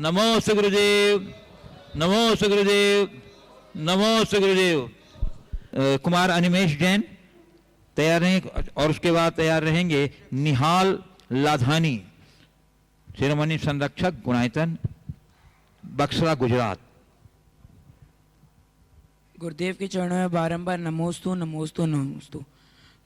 नमो सुगुरुदेव, नमो सुगुरुदेव, नमो सुगुरुदेव। कुमार अनिमेश जैन तैयार रहें और उसके बाद तैयार रहेंगे निहाल लाधानी, शिरोमणि संरक्षक गुणायतन, बक्सरा, गुजरात। गुरुदेव के चरणों में बारंबार नमोस्तु नमोस्तु नमोस्तु।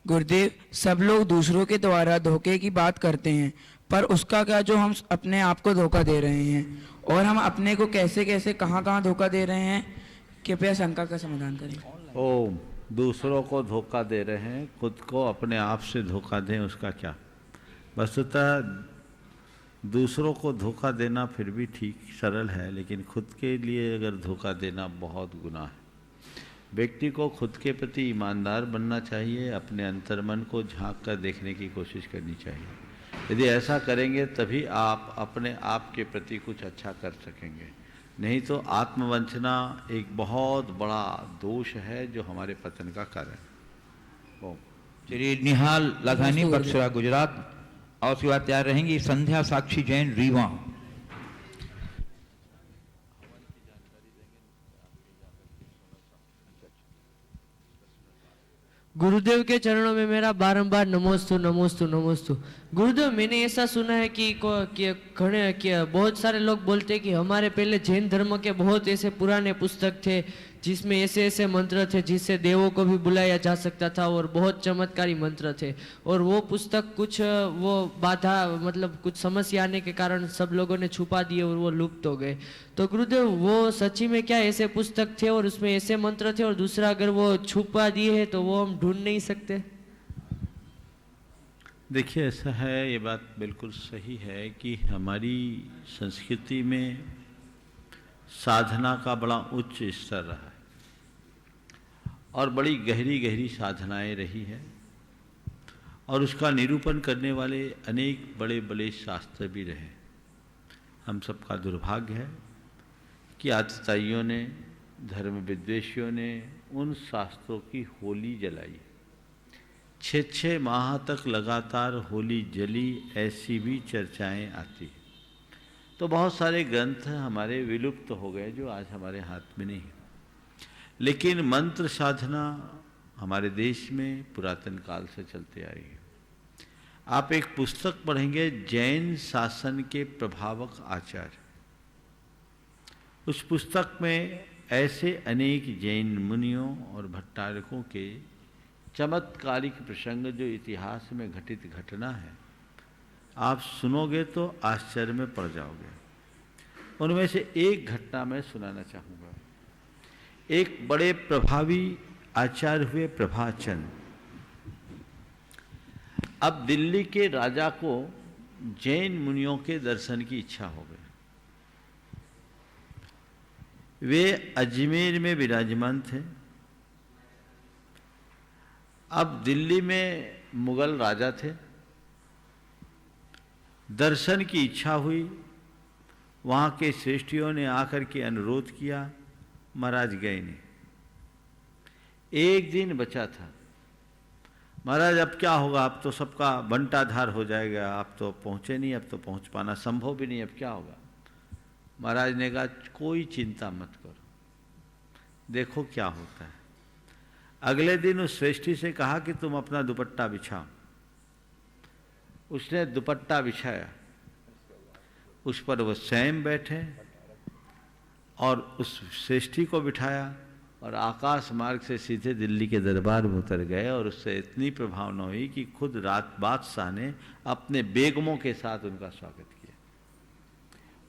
गुरुदेव, सब लोग दूसरों के द्वारा धोखे की बात करते हैं, पर उसका क्या जो हम अपने आप को धोखा दे रहे हैं, और हम अपने को कैसे कैसे कहाँ कहाँ धोखा दे रहे हैं, कृपया शंका का समाधान करें। ओम, दूसरों को धोखा दे रहे हैं, खुद को अपने आप से धोखा दें, उसका क्या? वस्तुतः दूसरों को धोखा देना फिर भी ठीक सरल है, लेकिन खुद के लिए अगर धोखा देना बहुत गुनाह है। व्यक्ति को खुद के प्रति ईमानदार बनना चाहिए, अपने अंतर्मन को झांक कर देखने की कोशिश करनी चाहिए। यदि ऐसा करेंगे तभी आप अपने आप के प्रति कुछ अच्छा कर सकेंगे, नहीं तो आत्मवंचना एक बहुत बड़ा दोष है जो हमारे पतन का कारण है। चलिए, निहाल लाधानी, बक्सरा, गुजरात। और उसके बाद तैयार रहेंगी संध्या साक्षी जैन, रीवा। गुरुदेव के चरणों में मेरा बारंबार नमोस्तु नमोस्तु नमोस्तु। गुरुदेव, मैंने ऐसा सुना है कि बहुत सारे लोग बोलते हैं कि हमारे पहले जैन धर्म के बहुत ऐसे पुराने पुस्तक थे जिसमें ऐसे ऐसे मंत्र थे जिससे देवों को भी बुलाया जा सकता था, और बहुत चमत्कारी मंत्र थे, और वो पुस्तक कुछ वो बाधा मतलब कुछ समस्या आने के कारण सब लोगों ने छुपा दिए और वो लुप्त हो गए। तो गुरुदेव, वो सच्ची में क्या ऐसे पुस्तक थे और उसमें ऐसे मंत्र थे, और दूसरा अगर वो छुपा दिए है तो वो हम ढूंढ नहीं सकते? देखिए, ऐसा है, ये बात बिल्कुल सही है कि हमारी संस्कृति में साधना का बड़ा उच्च स्तर रहा है और बड़ी गहरी गहरी साधनाएं रही है, और उसका निरूपण करने वाले अनेक बड़े बड़े शास्त्र भी रहे। हम सबका दुर्भाग्य है कि आतताइयों ने, धर्म विद्वेषियों ने उन शास्त्रों की होली जलाई। 6 माह तक लगातार होली जली, ऐसी भी चर्चाएं आती। तो बहुत सारे ग्रंथ हमारे विलुप्त हो गए जो आज हमारे हाथ में नहीं है। लेकिन मंत्र साधना हमारे देश में पुरातन काल से चलते आ रही है। आप एक पुस्तक पढ़ेंगे, जैन शासन के प्रभावक आचार्य। उस पुस्तक में ऐसे अनेक जैन मुनियों और भट्टारकों के चमत्कारिक प्रसंग जो इतिहास में घटित घटना है, आप सुनोगे तो आश्चर्य में पड़ जाओगे। उनमें से एक घटना मैं सुनाना चाहूँगा। एक बड़े प्रभावी आचार्य हुए प्रभाचंद। अब दिल्ली के राजा को जैन मुनियों के दर्शन की इच्छा हो गई। वे अजमेर में विराजमान थे। अब दिल्ली में मुगल राजा थे, दर्शन की इच्छा हुई। वहाँ के श्रेष्ठियों ने आकर के अनुरोध किया, महाराज गए नहीं। एक दिन बचा था। महाराज अब क्या होगा, अब तो सबका बंटाधार हो जाएगा, आप तो पहुँचे नहीं, अब तो पहुँच पाना संभव भी नहीं, अब क्या होगा। महाराज ने कहा कोई चिंता मत करो, देखो क्या होता है। अगले दिन उस श्रेष्ठी से कहा कि तुम अपना दुपट्टा बिछाओ। उसने दुपट्टा बिछाया, उस पर वह स्वयं बैठे और उस श्रेष्ठी को बिठाया और आकाश मार्ग से सीधे दिल्ली के दरबार में उतर गए। और उससे इतनी प्रभावना हुई कि खुद रात बादशाह ने अपने बेगमों के साथ उनका स्वागत किया।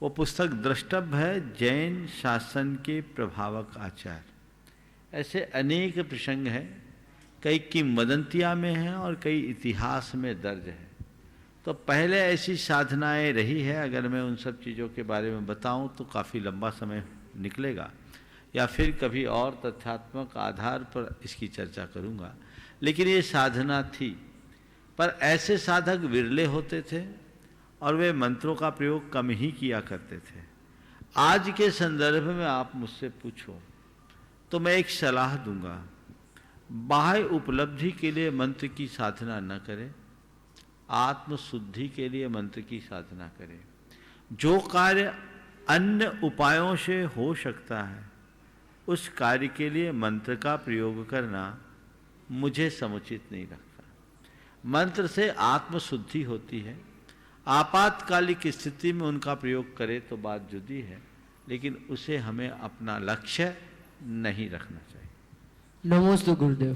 वो पुस्तक द्रष्टव्य है, जैन शासन के प्रभावक आचार्य। ऐसे अनेक प्रसंग हैं, कई किंवदंतियाँ में हैं और कई इतिहास में दर्ज है। तो पहले ऐसी साधनाएं रही है। अगर मैं उन सब चीज़ों के बारे में बताऊं तो काफ़ी लंबा समय निकलेगा, या फिर कभी और तथ्यात्मक आधार पर इसकी चर्चा करूंगा। लेकिन ये साधना थी, पर ऐसे साधक विरले होते थे और वे मंत्रों का प्रयोग कम ही किया करते थे। आज के संदर्भ में आप मुझसे पूछो तो मैं एक सलाह दूंगा, बाह्य उपलब्धि के लिए मंत्र की साधना न करें, आत्मशुद्धि के लिए मंत्र की साधना करें। जो कार्य अन्य उपायों से हो सकता है, उस कार्य के लिए मंत्र का प्रयोग करना मुझे समुचित नहीं लगता। मंत्र से आत्मशुद्धि होती है, आपातकालिक स्थिति में उनका प्रयोग करे तो बात जुदी है, लेकिन उसे हमें अपना लक्ष्य नहीं रखना चाहिए। नमोस्तु गुरुदेव।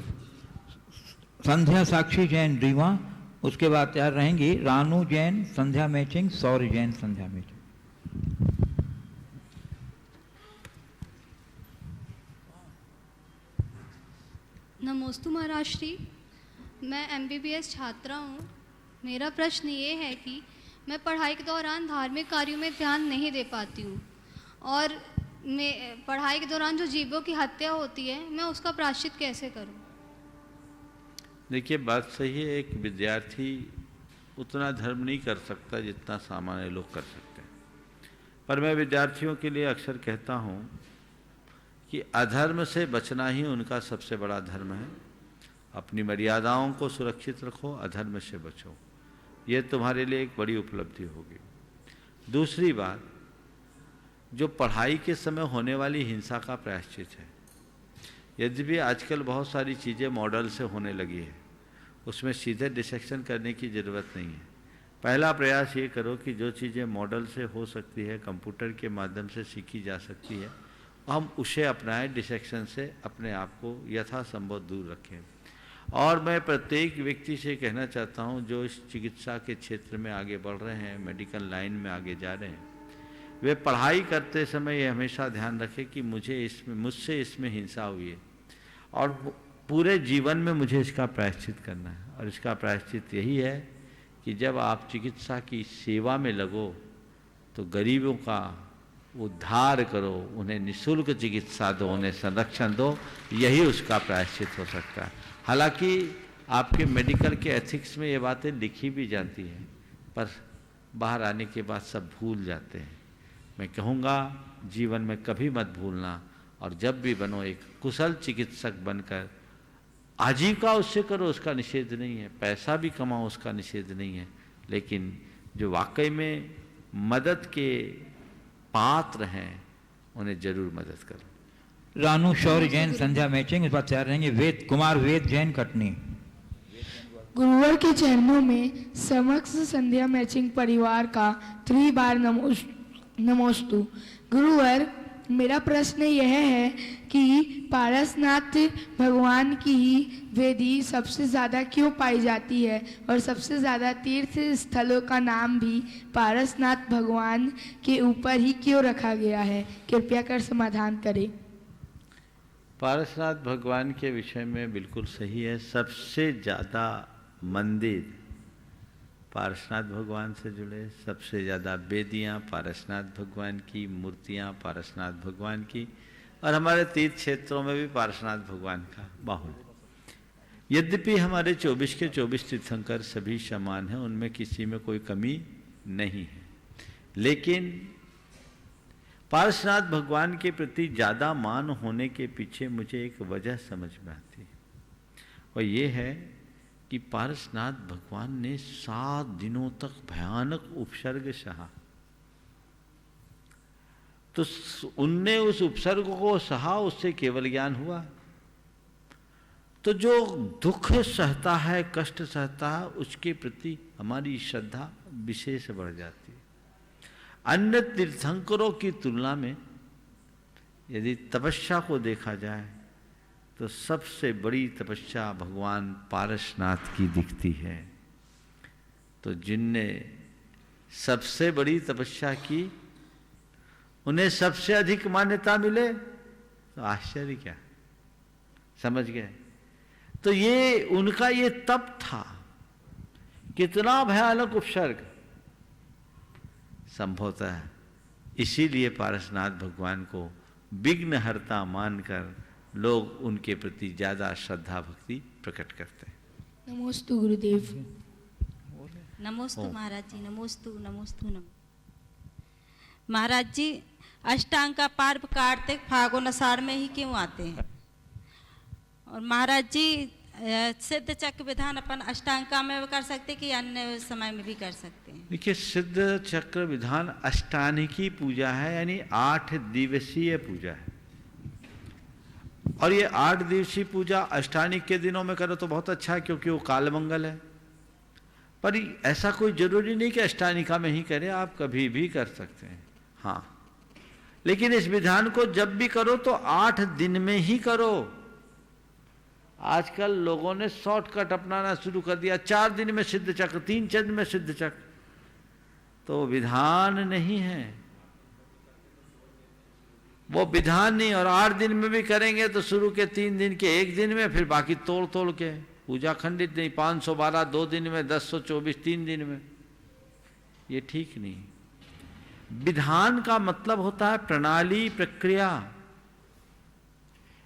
संध्या साक्षी जैन रीवा, उसके बाद तैयार रहेंगी रानू जैन संध्या मैचिंग, सौर्य जैन संध्या मैचिंग। नमोस्तु महाराज श्री, मैं MBBS छात्रा हूँ। मेरा प्रश्न ये है कि मैं पढ़ाई के दौरान धार्मिक कार्यों में ध्यान नहीं दे पाती हूँ, और मैं पढ़ाई के दौरान जो जीवों की हत्या होती है, मैं उसका प्रायश्चित कैसे करूँ? देखिए, बात सही है, एक विद्यार्थी उतना धर्म नहीं कर सकता जितना सामान्य लोग कर सकते हैं। पर मैं विद्यार्थियों के लिए अक्सर कहता हूँ कि अधर्म से बचना ही उनका सबसे बड़ा धर्म है। अपनी मर्यादाओं को सुरक्षित रखो, अधर्म से बचो, ये तुम्हारे लिए एक बड़ी उपलब्धि होगी। दूसरी बात, जो पढ़ाई के समय होने वाली हिंसा का प्रायश्चित है, यद्यपि आजकल बहुत सारी चीज़ें मॉडल से होने लगी है, उसमें सीधे डिसेक्शन करने की ज़रूरत नहीं है। पहला प्रयास ये करो कि जो चीज़ें मॉडल से हो सकती है, कंप्यूटर के माध्यम से सीखी जा सकती है, हम उसे अपनाएं, डिसेक्शन से अपने आप को यथासंभव दूर रखें। और मैं प्रत्येक व्यक्ति से कहना चाहता हूँ जो इस चिकित्सा के क्षेत्र में आगे बढ़ रहे हैं, मेडिकल लाइन में आगे जा रहे हैं, वे पढ़ाई करते समय ये हमेशा ध्यान रखें कि मुझसे इसमें हिंसा हुई है और पूरे जीवन में मुझे इसका प्रायश्चित करना है। और इसका प्रायश्चित यही है कि जब आप चिकित्सा की सेवा में लगो तो गरीबों का उद्धार करो, उन्हें निःशुल्क चिकित्सा दो, उन्हें संरक्षण दो, यही उसका प्रायश्चित हो सकता है। हालांकि आपके मेडिकल के एथिक्स में ये बातें लिखी भी जाती हैं, पर बाहर आने के बाद सब भूल जाते हैं। मैं कहूँगा जीवन में कभी मत भूलना, और जब भी बनो एक कुशल चिकित्सक बनकर आजीविका उससे करो, उसका निषेध नहीं है, पैसा भी कमाओ, उसका निषेध नहीं है, लेकिन जो वाकई में मदद के पात्र हैं उन्हें जरूर मदद करो। रानू शौर्य जैन संध्या मैचिंग, इस बात तैयार रहेंगे वेद कुमार वेद जैन कटनी। गुरुवर के चरणों में समक्ष संध्या मैचिंग परिवार का 3 बार नमोस्तु। गुरुवर, मेरा प्रश्न यह है कि पारसनाथ भगवान की वेदी सबसे ज़्यादा क्यों पाई जाती है, और सबसे ज़्यादा तीर्थ स्थलों का नाम भी पारसनाथ भगवान के ऊपर ही क्यों रखा गया है? कृपया कर समाधान करें। पारसनाथ भगवान के विषय में बिल्कुल सही है। सबसे ज़्यादा मंदिर पारसनाथ भगवान से जुड़े, सबसे ज़्यादा वेदियाँ पारसनाथ भगवान की, मूर्तियाँ पारसनाथ भगवान की, और हमारे तीर्थ क्षेत्रों में भी पारसनाथ भगवान का बाहुल्य। यद्यपि हमारे 24 के 24 तीर्थंकर सभी समान हैं, उनमें किसी में कोई कमी नहीं है, लेकिन पारसनाथ भगवान के प्रति ज़्यादा मान होने के पीछे मुझे एक वजह समझ में आती है, और ये है कि पारसनाथ भगवान ने 7 दिनों तक भयानक उपसर्ग सहा। तो उनने उस उपसर्ग को सहा, उससे केवल ज्ञान हुआ। तो जो दुख सहता है, कष्ट सहता है, उसके प्रति हमारी श्रद्धा विशेष बढ़ जाती है। अन्य तीर्थंकरों की तुलना में यदि तपस्या को देखा जाए तो सबसे बड़ी तपस्या भगवान पारसनाथ की दिखती है। तो जिनने सबसे बड़ी तपस्या की, उन्हें सबसे अधिक मान्यता मिले, तो आश्चर्य क्या, समझ गए? तो ये उनका ये तप था, कितना भयानक उपसर्ग। संभवतः इसीलिए पारसनाथ भगवान को विघ्नहर्ता मानकर लोग उनके प्रति ज्यादा श्रद्धा भक्ति प्रकट करते हैं। नमोस्तु गुरुदेव। नमोस्तु महाराज जी, नमोस्तु नमोस्तु नमो। महाराज जी, अष्टांग का पर्व कार्तिक फागुन आषाढ़ में ही क्यों आते हैं? और महाराज जी, सिद्ध चक्र विधान अपन अष्टांगा में कर सकते कि अन्य समय में भी कर सकते हैं? देखिए, सिद्ध चक्र विधान अष्टानिकी पूजा है, यानी 8 दिवसीय पूजा है। और ये 8 दिवसीय पूजा अष्टानिक के दिनों में करो तो बहुत अच्छा है, क्योंकि वो कालमंगल है। पर ऐसा कोई जरूरी नहीं कि अष्टानिका में ही करें, आप कभी भी कर सकते हैं। हाँ, लेकिन इस विधान को जब भी करो तो 8 दिन में ही करो। आजकल लोगों ने शॉर्टकट अपनाना शुरू कर दिया, 4 दिन में सिद्ध चक्र, 3 चंद में सिद्ध चक्र, तो विधान नहीं है, वो विधान नहीं। और 8 दिन में भी करेंगे तो शुरू के 3 दिन के 1 दिन में, फिर बाकी तोड़ तोड़ के पूजा खंडित नहीं, 512 2 दिन में, 1024 3 दिन में, ये ठीक नहीं। विधान का मतलब होता है प्रणाली, प्रक्रिया।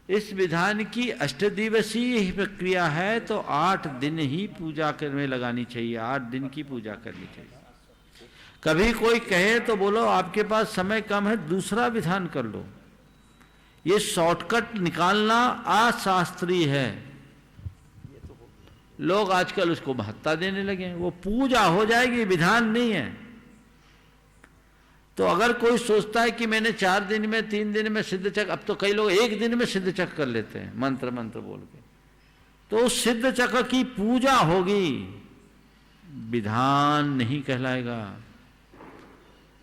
इस विधान की 8 दिवसीय ही प्रक्रिया है, तो 8 दिन ही पूजा करने लगानी चाहिए, 8 दिन की पूजा करनी चाहिए। कभी कोई कहे तो बोलो आपके पास समय कम है, दूसरा विधान कर लो। ये शॉर्टकट निकालना अशास्त्रीय है। लोग आजकल उसको महत्ता देने लगे, वो पूजा हो जाएगी, विधान नहीं है। तो अगर कोई सोचता है कि मैंने 4 दिन में 3 दिन में सिद्ध चक्र, अब तो कई लोग 1 दिन में सिद्ध चक्र कर लेते हैं मंत्र बोल के, तो उस सिद्ध चक्र की पूजा होगी, विधान नहीं कहलाएगा।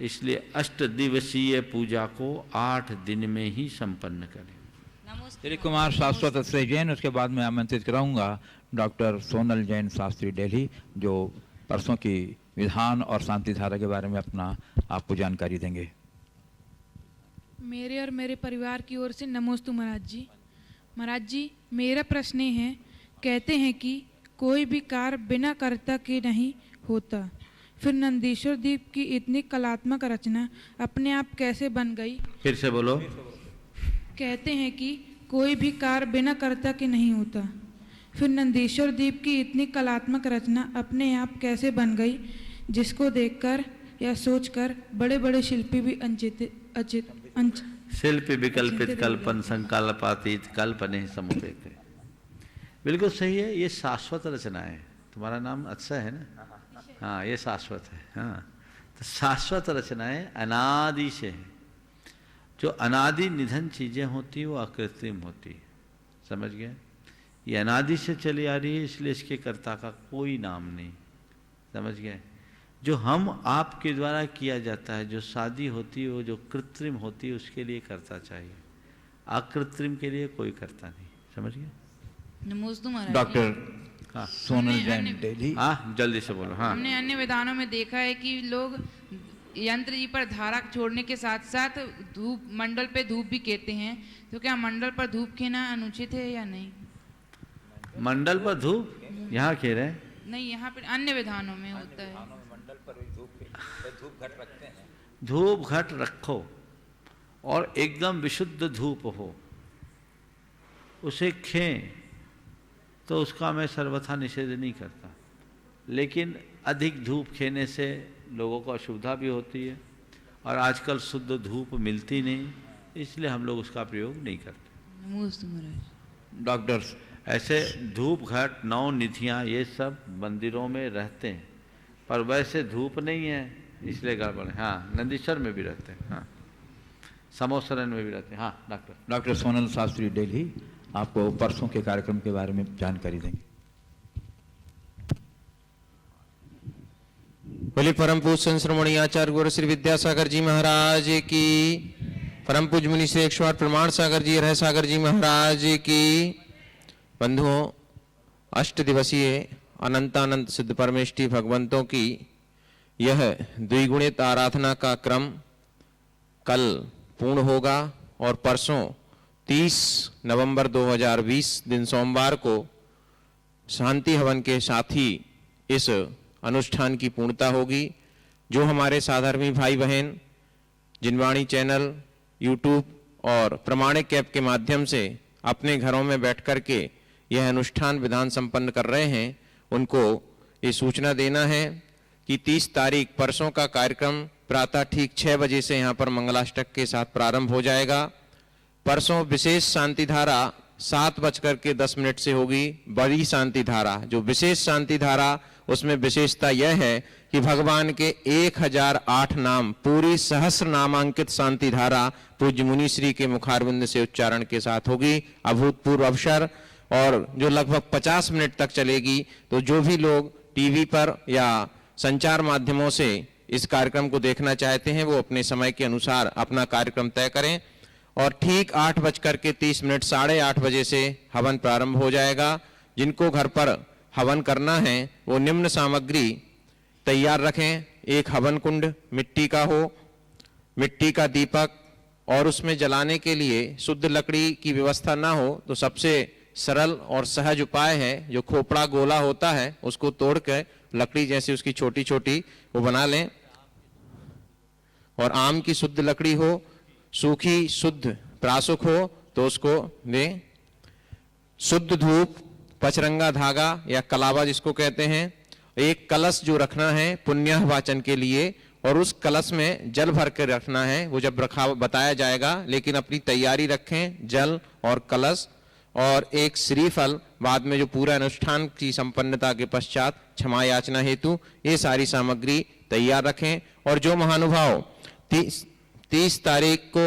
इसलिए 8 दिवसीय पूजा को 8 दिन में ही संपन्न करें। श्री कुमार शाश्वत श्री जैन, उसके बाद मैं आमंत्रित कराऊंगा डॉक्टर सोनल जैन शास्त्री दिल्ली, जो परसों की विधान और शांति धारा के बारे में अपना आपको जानकारी देंगे। मेरे और मेरे परिवार की ओर से नमोस्तु महाराज जी। महाराज जी, मेरा प्रश्न है, कहते हैं कि कोई भी कार्य बिना कर्ता के नहीं होता, फिर नंदीश्वर द्वीप की इतनी कलात्मक रचना अपने आप कैसे बन गई? फिर से बोलो। कहते हैं कि कोई भी कार्य बिना कर्ता के नहीं होता, फिर नंदीश्वर द्वीप की इतनी कलात्मक रचना अपने आप कैसे बन गई, जिसको देखकर या सोचकर बड़े बड़े शिल्पी भी शिल्पी विकल्पित कल्पन संकल्पातीत कल्पने समुपेत। बिल्कुल सही है, ये शाश्वत रचना है। तुम्हारा नाम अच्छा है ना? हाँ, ये शाश्वत है। हाँ, तो शाश्वत रचनाएं अनादि से है। जो अनादि निधन चीजें होती वो अकृत्रिम होती, समझ गए? ये अनादि से चली आ रही है, इसलिए इसके कर्ता का कोई नाम नहीं, समझ गए? जो हम आपके द्वारा किया जाता है, जो शादी होती है वो जो कृत्रिम होती है, उसके लिए कर्ता चाहिए, अकृत्रिम के लिए कोई कर्ता नहीं, समझ गए? नमोस्तु महाराज। डॉक्टर सोनल जैन दिल्ली। हाँ, जल्दी से बोलो। हाँ, हमने अन्य विधानों में देखा है कि लोग यंत्र जी पर धारा छोड़ने के साथ साथ धूप, मंडल पे धूप भी कहते हैं, तो क्या मंडल पर धूप खेना अनुचित है या नहीं? मंडल पर धूप यहाँ खे रहे? नहीं, यहाँ पे अन्य विधानों में होता है। मंडल पर धूप घट रखते हैं। धूप घट रखो और एकदम विशुद्ध धूप हो, उसे खें, तो उसका मैं सर्वथा निषेध नहीं करता। लेकिन अधिक धूप खेने से लोगों को असुविधा भी होती है, और आजकल शुद्ध धूप मिलती नहीं, इसलिए हम लोग उसका प्रयोग नहीं करते। नमोस्तु महाराज। डॉक्टर, ऐसे धूप घट, 9 निधियाँ, ये सब मंदिरों में रहते हैं, पर वैसे धूप नहीं है, इसलिए गड़बड़ है। हाँ, नंदीश्वर में भी रहते हैं। हाँ, समोसरन में भी रहते हैं। हाँ, डॉक्टर सोनल शास्त्री दिल्ली आपको परसों के कार्यक्रम के बारे में जानकारी देंगे। बोले परम पूज्य संत श्रोमणी आचार्य गुरु श्री विद्यासागर जी महाराज की, परम पूज्य मुनि श्री 108 प्रमाण सागर जी, रह सागर जी महाराज की। बंधुओं, 8 दिवसीय अनंतानंत सिद्ध परमेष्टि भगवंतों की यह द्विगुणित आराधना का क्रम कल पूर्ण होगा, और परसों 30 नवंबर 2020 दिन सोमवार को शांति हवन के साथ ही इस अनुष्ठान की पूर्णता होगी। जो हमारे साधर्मी भाई बहन जिनवाणी चैनल, यूट्यूब और प्रमाणिक ऐप के माध्यम से अपने घरों में बैठ कर के यह अनुष्ठान विधान संपन्न कर रहे हैं, उनको ये सूचना देना है कि 30 तारीख परसों का कार्यक्रम प्रातः ठीक 6 बजे से यहाँ पर मंगलाष्टक के साथ प्रारंभ हो जाएगा। परसों विशेष शांति धारा 7:10 से होगी बड़ी शांति धारा। जो विशेष शांति धारा, उसमें विशेषता यह है कि भगवान के 1008 नाम पूरी सहस्र नामांकित शांति धारा पूज्य मुनि श्री के मुखारविंद से उच्चारण के साथ होगी। अभूतपूर्व अवसर, और जो लगभग 50 मिनट तक चलेगी। तो जो भी लोग टीवी पर या संचार माध्यमों से इस कार्यक्रम को देखना चाहते हैं, वो अपने समय के अनुसार अपना कार्यक्रम तय करें। और ठीक 8:30 8:30 बजे से हवन प्रारंभ हो जाएगा। जिनको घर पर हवन करना है वो निम्न सामग्री तैयार रखें। एक हवन कुंड मिट्टी का हो, मिट्टी का दीपक, और उसमें जलाने के लिए शुद्ध लकड़ी की व्यवस्था ना हो तो सबसे सरल और सहज उपाय है, जो खोपड़ा गोला होता है उसको तोड़ कर लकड़ी जैसी उसकी छोटी छोटी वो बना लें। और आम की शुद्ध लकड़ी हो, सूखी शुद्ध प्रासुक हो तो उसको दें। शुद्ध धूप, पचरंगा धागा या कलावा जिसको कहते हैं, एक कलश जो रखना है पुण्य वाचन के लिए, और उस कलश में जल भर कर रखना है। वो जब रखा बताया जाएगा, लेकिन अपनी तैयारी रखें, जल और कलश और एक श्रीफल। बाद में जो पूरा अनुष्ठान की संपन्नता के पश्चात क्षमा याचना हेतु ये सारी सामग्री तैयार रखें। और जो महानुभाव 30 तारीख को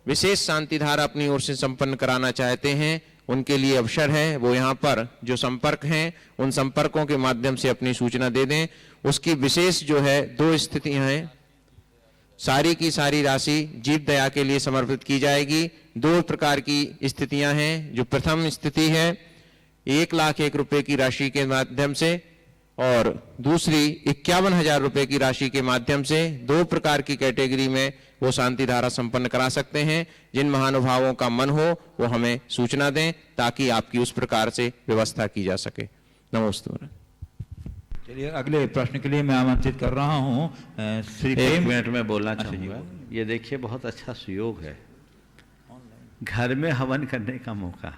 विशेष शांति धारा अपनी ओर से संपन्न कराना चाहते हैं, उनके लिए अवसर है। वो यहाँ पर जो संपर्क हैं, उन संपर्कों के माध्यम से अपनी सूचना दे दें। उसकी विशेष जो है 2 स्थितियां हैं। सारी की सारी राशि जीव दया के लिए समर्पित की जाएगी। 2 प्रकार की स्थितियां हैं। जो प्रथम स्थिति है 1,01,000 रुपए की राशि के माध्यम से, और दूसरी 51,000 रुपए की राशि के माध्यम से। 2 प्रकार की कैटेगरी में वो शांति धारा संपन्न करा सकते हैं। जिन महानुभावों का मन हो वो हमें सूचना दें, ताकि आपकी उस प्रकार से व्यवस्था की जा सके। नमस्ते। चलिए अगले प्रश्न के लिए मैं आमंत्रित कर रहा हूँ श्री 1 मिनट में बोलना चाहूँगा। ये देखिए बहुत अच्छा सुयोग है, घर में हवन करने का मौका।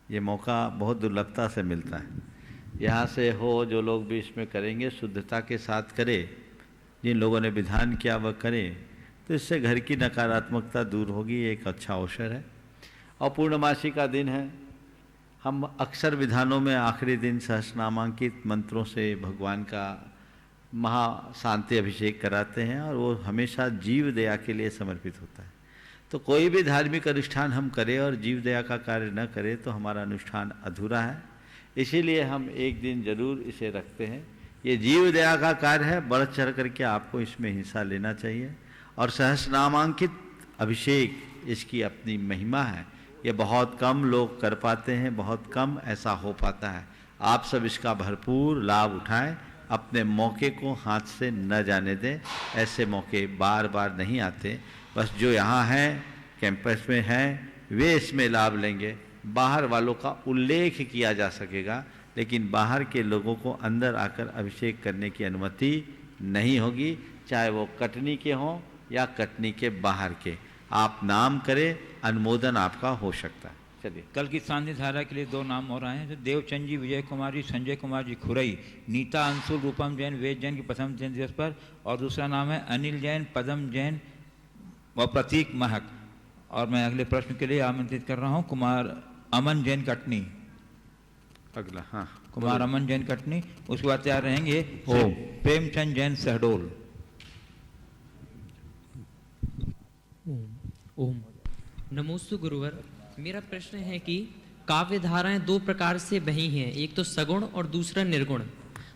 ये मौका बहुत दुर्लभता से मिलता है। यहाँ से हो जो लोग भी इसमें करेंगे, शुद्धता के साथ करें। जिन लोगों ने विधान किया वह करें, तो इससे घर की नकारात्मकता दूर होगी। एक अच्छा अवसर है और पूर्णमासी का दिन है। हम अक्सर विधानों में आखिरी दिन सहस्रनामांकित मंत्रों से भगवान का महा शांति अभिषेक कराते हैं, और वो हमेशा जीव दया के लिए समर्पित होता है। तो कोई भी धार्मिक अनुष्ठान हम करें और जीव दया का कार्य न करें तो हमारा अनुष्ठान अधूरा है। इसीलिए हम एक दिन जरूर इसे रखते हैं। ये जीव दया का कार्य है, बढ़ चढ़ करके आपको इसमें हिस्सा लेना चाहिए। और सहस्रनामांकित अभिषेक, इसकी अपनी महिमा है। ये बहुत कम लोग कर पाते हैं, बहुत कम ऐसा हो पाता है। आप सब इसका भरपूर लाभ उठाएं, अपने मौके को हाथ से न जाने दें। ऐसे मौके बार बार नहीं आते। बस जो यहाँ हैं, कैंपस में हैं, वे इसमें लाभ लेंगे। बाहर वालों का उल्लेख किया जा सकेगा, लेकिन बाहर के लोगों को अंदर आकर अभिषेक करने की अनुमति नहीं होगी, चाहे वो कटनी के हों या कटनी के बाहर के। आप नाम करें, अनुमोदन आपका हो सकता है। चलिए, कल की शांति धारा के लिए 2 नाम और आए हैं। जो देवचंद जी, विजय कुमार जी, संजय कुमार जी खुरई, नीता अंशुल, रूपम जैन, वेद जैन की प्रथम जन्म दिवस पर। और दूसरा नाम है अनिल जैन, पदम जैन व प्रतीक महक। और मैं अगले प्रश्न के लिए आमंत्रित कर रहा हूँ कुमार अमन जैन कटनी। अगला, हाँ, कुमार अमन जैन कटनी। उसके बाद तैयार रहेंगे प्रेमचंद जैन सहडोल। ओम नमोस्तु गुरुवर। मेरा प्रश्न है कि काव्य धाराएं 2 प्रकार से बही हैं, एक तो सगुण और दूसरा निर्गुण।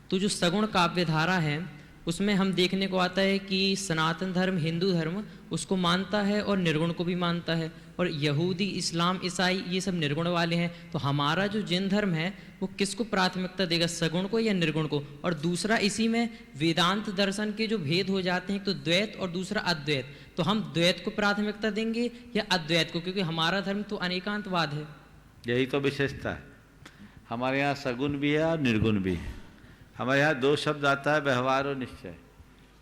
तो जो सगुण काव्य धारा है उसमें हम देखने को आता है कि सनातन धर्म, हिंदू धर्म उसको मानता है और निर्गुण को भी मानता है, और यहूदी, इस्लाम, ईसाई ये सब निर्गुण वाले हैं। तो हमारा जो जैन धर्म है वो किसको प्राथमिकता देगा, सगुण को या निर्गुण को? और दूसरा, इसी में वेदांत दर्शन के जो भेद हो जाते हैं, तो द्वैत और दूसरा अद्वैत, तो हम द्वैत को प्राथमिकता देंगे या अद्वैत को? क्योंकि हमारा धर्म तो अनेकांतवाद है। यही तो विशेषता है। हमारे यहाँ सगुण भी है और निर्गुण भी है। हमारे यहाँ 2 शब्द आता है, व्यवहार और निश्चय।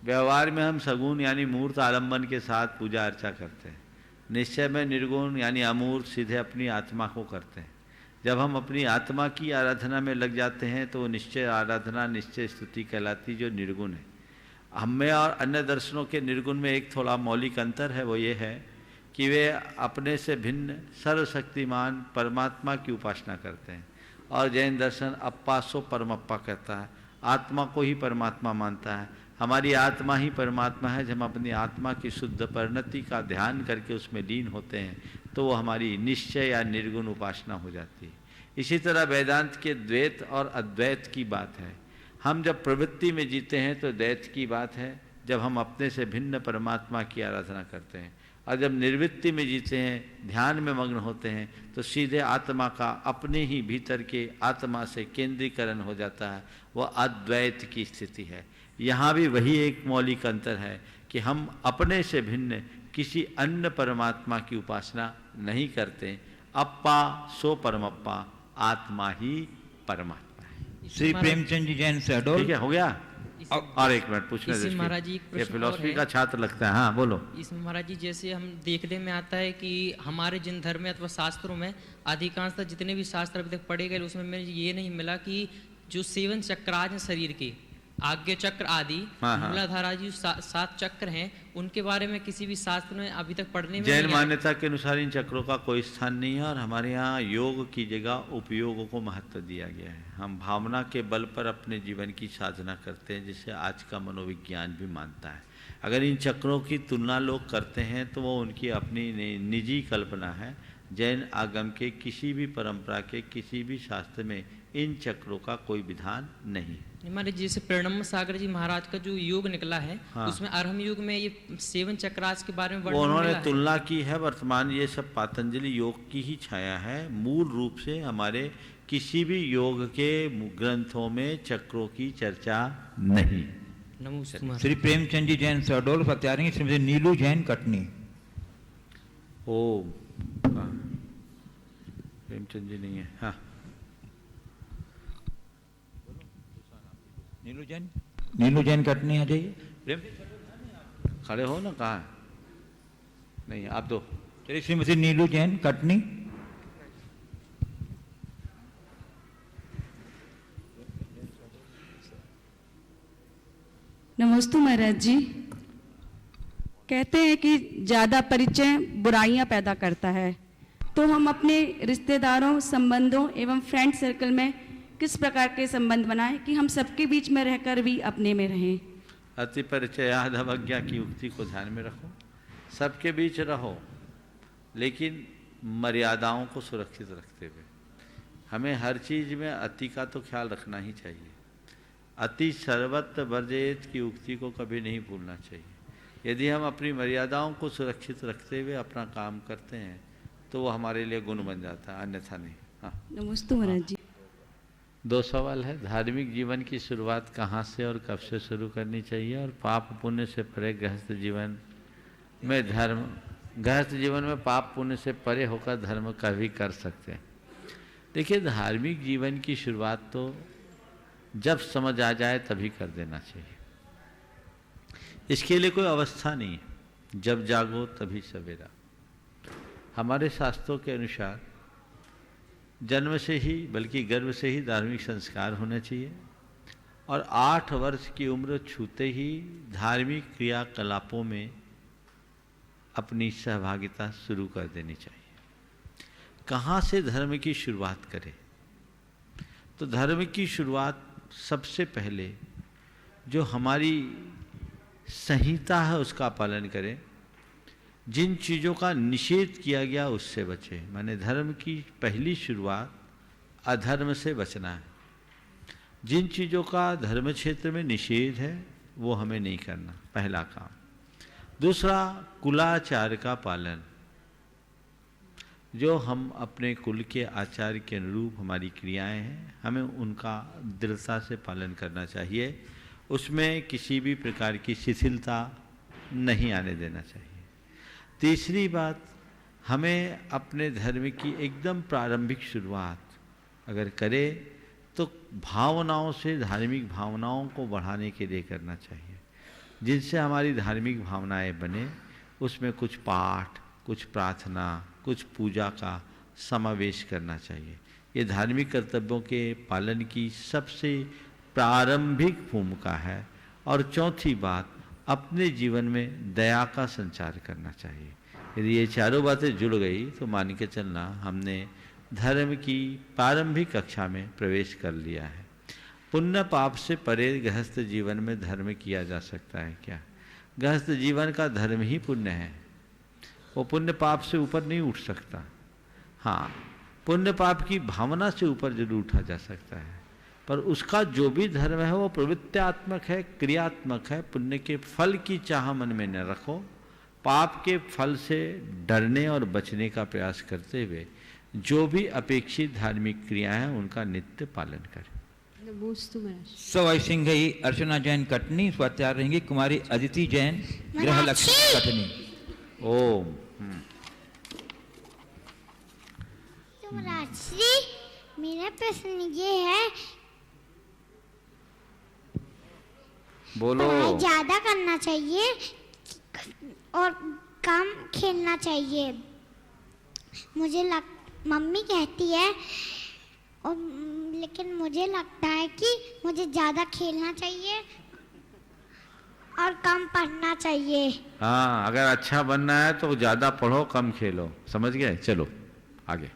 व्यवहार में हम सगुण यानी मूर्त आलम्बन के साथ पूजा अर्चा करते हैं। निश्चय में निर्गुण यानी अमूर्त, सीधे अपनी आत्मा को करते हैं। जब हम अपनी आत्मा की आराधना में लग जाते हैं तो वो निश्चय आराधना, निश्चय स्तुति कहलाती, जो निर्गुण है। हमें और अन्य दर्शनों के निर्गुण में एक थोड़ा मौलिक अंतर है। वो ये है कि वे अपने से भिन्न सर्वशक्तिमान परमात्मा की उपासना करते हैं। और जैन दर्शन अप्पा सो परमप्पा कहता है, आत्मा को ही परमात्मा मानता है। हमारी आत्मा ही परमात्मा है। जब हम अपनी आत्मा की शुद्ध परिणति का ध्यान करके उसमें लीन होते हैं तो वो हमारी निश्चय या निर्गुण उपासना हो जाती है। इसी तरह वेदांत के द्वैत और अद्वैत की बात है। हम जब प्रवृत्ति में जीते हैं तो द्वैत की बात है, जब हम अपने से भिन्न परमात्मा की आराधना करते हैं। और जब निर्वृत्ति में जीते हैं, ध्यान में मग्न होते हैं, तो सीधे आत्मा का अपने ही भीतर के आत्मा से केंद्रीकरण हो जाता है। वह अद्वैत की स्थिति है। यहाँ भी वही एक मौलिक अंतर है कि हम अपने से भिन्न किसी अन्य परमात्मा की उपासना नहीं करते। अप्पा सो परमप्पा, आत्मा ही परमात्मा है। श्री प्रेमचंद जी जैन शहडोल। ठीक है, हो गया। और एक मिनट पूछने इसमें महाराज जी एक ये प्रश्न फिलॉसफी और का है। छात्र लगता है। हाँ बोलो। इसमें महाराज जी जैसे हम देखने में आता है कि हमारे जिन धर्म में अथवा शास्त्रों में अधिकांशतः जितने भी शास्त्र अभी तक पढ़े गए उसमें मुझे ये नहीं मिला कि जो 7 चक्राज हैं शरीर के, आज्ञा चक्र आदि, मूलाधार आदि 7 चक्र हैं, उनके बारे में किसी भी शास्त्र में अभी तक पढ़ने में जैन नहीं आया। मान्यता के अनुसार इन चक्रों का कोई स्थान नहीं है और हमारे यहाँ योग की जगह उपयोग को महत्व दिया गया है। हम भावना के बल पर अपने जीवन की साधना करते हैं, जिसे आज का मनोविज्ञान भी मानता है। अगर इन चक्रों की तुलना लोग करते हैं तो वो उनकी अपनी निजी कल्पना है। जैन आगम के किसी भी परंपरा के किसी भी शास्त्र में इन चक्रों का कोई विधान नहीं। हमारे जैसे प्रणम सागर जी महाराज का जो योग निकला है, हाँ। उसमें अरहम युग में ये 7 चक्रास के बारे में वो वर्णन उन्होंने मिला है। तुलना की है। वर्तमान ये सब पातंजलि योग की ही छाया है। मूल रूप से हमारे किसी भी योग के ग्रंथों में चक्रों की चर्चा नहीं। नमोस्तु महाराज। श्री प्रेमचंद जी जैन शहडोल सत्यारी। श्रीमती नीलू जैन कटनी। ओम। हाँ। प्रेमचंद जी नहीं है। हाँ नीलू जैन कटनी आ जाइए। खड़े हो ना, कहाँ है? नहीं, आप दो। चलिए श्रीमती नीलू जैन कटनी। नमस्ते महाराज जी। कहते हैं कि ज़्यादा परिचय बुराइयां पैदा करता है, तो हम अपने रिश्तेदारों, संबंधों एवं फ्रेंड सर्कल में किस प्रकार के संबंध बनाएं कि हम सबके बीच में रहकर भी अपने में रहें? अति परिचयाद अवज्ञा की उक्ति को ध्यान में रखो। सबके बीच रहो, लेकिन मर्यादाओं को सुरक्षित रखते हुए। हमें हर चीज़ में अति का तो ख्याल रखना ही चाहिए। अति सर्वत्र वर्जेत की उक्ति को कभी नहीं भूलना चाहिए। यदि हम अपनी मर्यादाओं को सुरक्षित रखते हुए अपना काम करते हैं तो वो हमारे लिए गुण बन जाता है, अन्यथा नहीं। हाँ नमस्ते महाराज जी। 2 सवाल है। धार्मिक जीवन की शुरुआत कहाँ से और कब से शुरू करनी चाहिए, और पाप पुण्य से परे गृहस्थ जीवन में पाप पुण्य से परे होकर धर्म का भी कर सकते हैं। देखिए, धार्मिक जीवन की शुरुआत तो जब समझ आ जाए तभी कर देना चाहिए। इसके लिए कोई अवस्था नहीं है। जब जागो तभी सवेरा। हमारे शास्त्रों के अनुसार जन्म से ही, बल्कि गर्भ से ही धार्मिक संस्कार होने चाहिए और 8 वर्ष की उम्र छूते ही धार्मिक क्रियाकलापों में अपनी सहभागिता शुरू कर देनी चाहिए। कहाँ से धर्म की शुरुआत करें? तो धर्म की शुरुआत सबसे पहले जो हमारी संहिता है उसका पालन करें। जिन चीज़ों का निषेध किया गया उससे बचे। माने धर्म की पहली शुरुआत अधर्म से बचना है। जिन चीज़ों का धर्म क्षेत्र में निषेध है वो हमें नहीं करना, पहला काम। दूसरा, कुलाचार का पालन। जो हम अपने कुल के आचार के अनुरूप हमारी क्रियाएं हैं, हमें उनका दृढ़ता से पालन करना चाहिए। उसमें किसी भी प्रकार की शिथिलता नहीं आने देना चाहिए। तीसरी बात, हमें अपने धर्म की एकदम प्रारंभिक शुरुआत अगर करें तो भावनाओं से, धार्मिक भावनाओं को बढ़ाने के लिए करना चाहिए, जिनसे हमारी धार्मिक भावनाएं बने। उसमें कुछ पाठ, कुछ प्रार्थना, कुछ पूजा का समावेश करना चाहिए। ये धार्मिक कर्तव्यों के पालन की सबसे प्रारंभिक भूमिका है। और चौथी बात, अपने जीवन में दया का संचार करना चाहिए। यदि ये चारों बातें जुड़ गई तो मान के चलना हमने धर्म की प्रारंभिक कक्षा में प्रवेश कर लिया है। पुण्य पाप से परे गृहस्थ जीवन में धर्म किया जा सकता है क्या? गृहस्थ जीवन का धर्म ही पुण्य है, वो पुण्य पाप से ऊपर नहीं उठ सकता। हाँ, पुण्य पाप की भावना से ऊपर जरूर उठा जा सकता है, पर उसका जो भी धर्म है वो प्रवृत्त्यात्मक है, क्रियात्मक है। पुण्य के फल की चाह मन में न रखो, पाप के फल से डरने और बचने का प्रयास करते हुए जो भी अपेक्षित धार्मिक क्रियाएं हैं उनका नित्य पालन करें। सवाई सिंघई अर्चना जैन कटनी स्वात्यार रहेंगी। कुमारी अदिति जैन गृह लक्ष्मी कटनी। ओम। तो राजश्री, मेरा प्रश्न ये है, बोलो। पढ़ाई ज्यादा करना चाहिए और कम खेलना चाहिए? मम्मी कहती है और लेकिन मुझे लगता है कि मुझे ज़्यादा खेलना चाहिए और कम पढ़ना चाहिए। हाँ, अगर अच्छा बनना है तो ज़्यादा पढ़ो, कम खेलो। समझ गए? चलो आगे।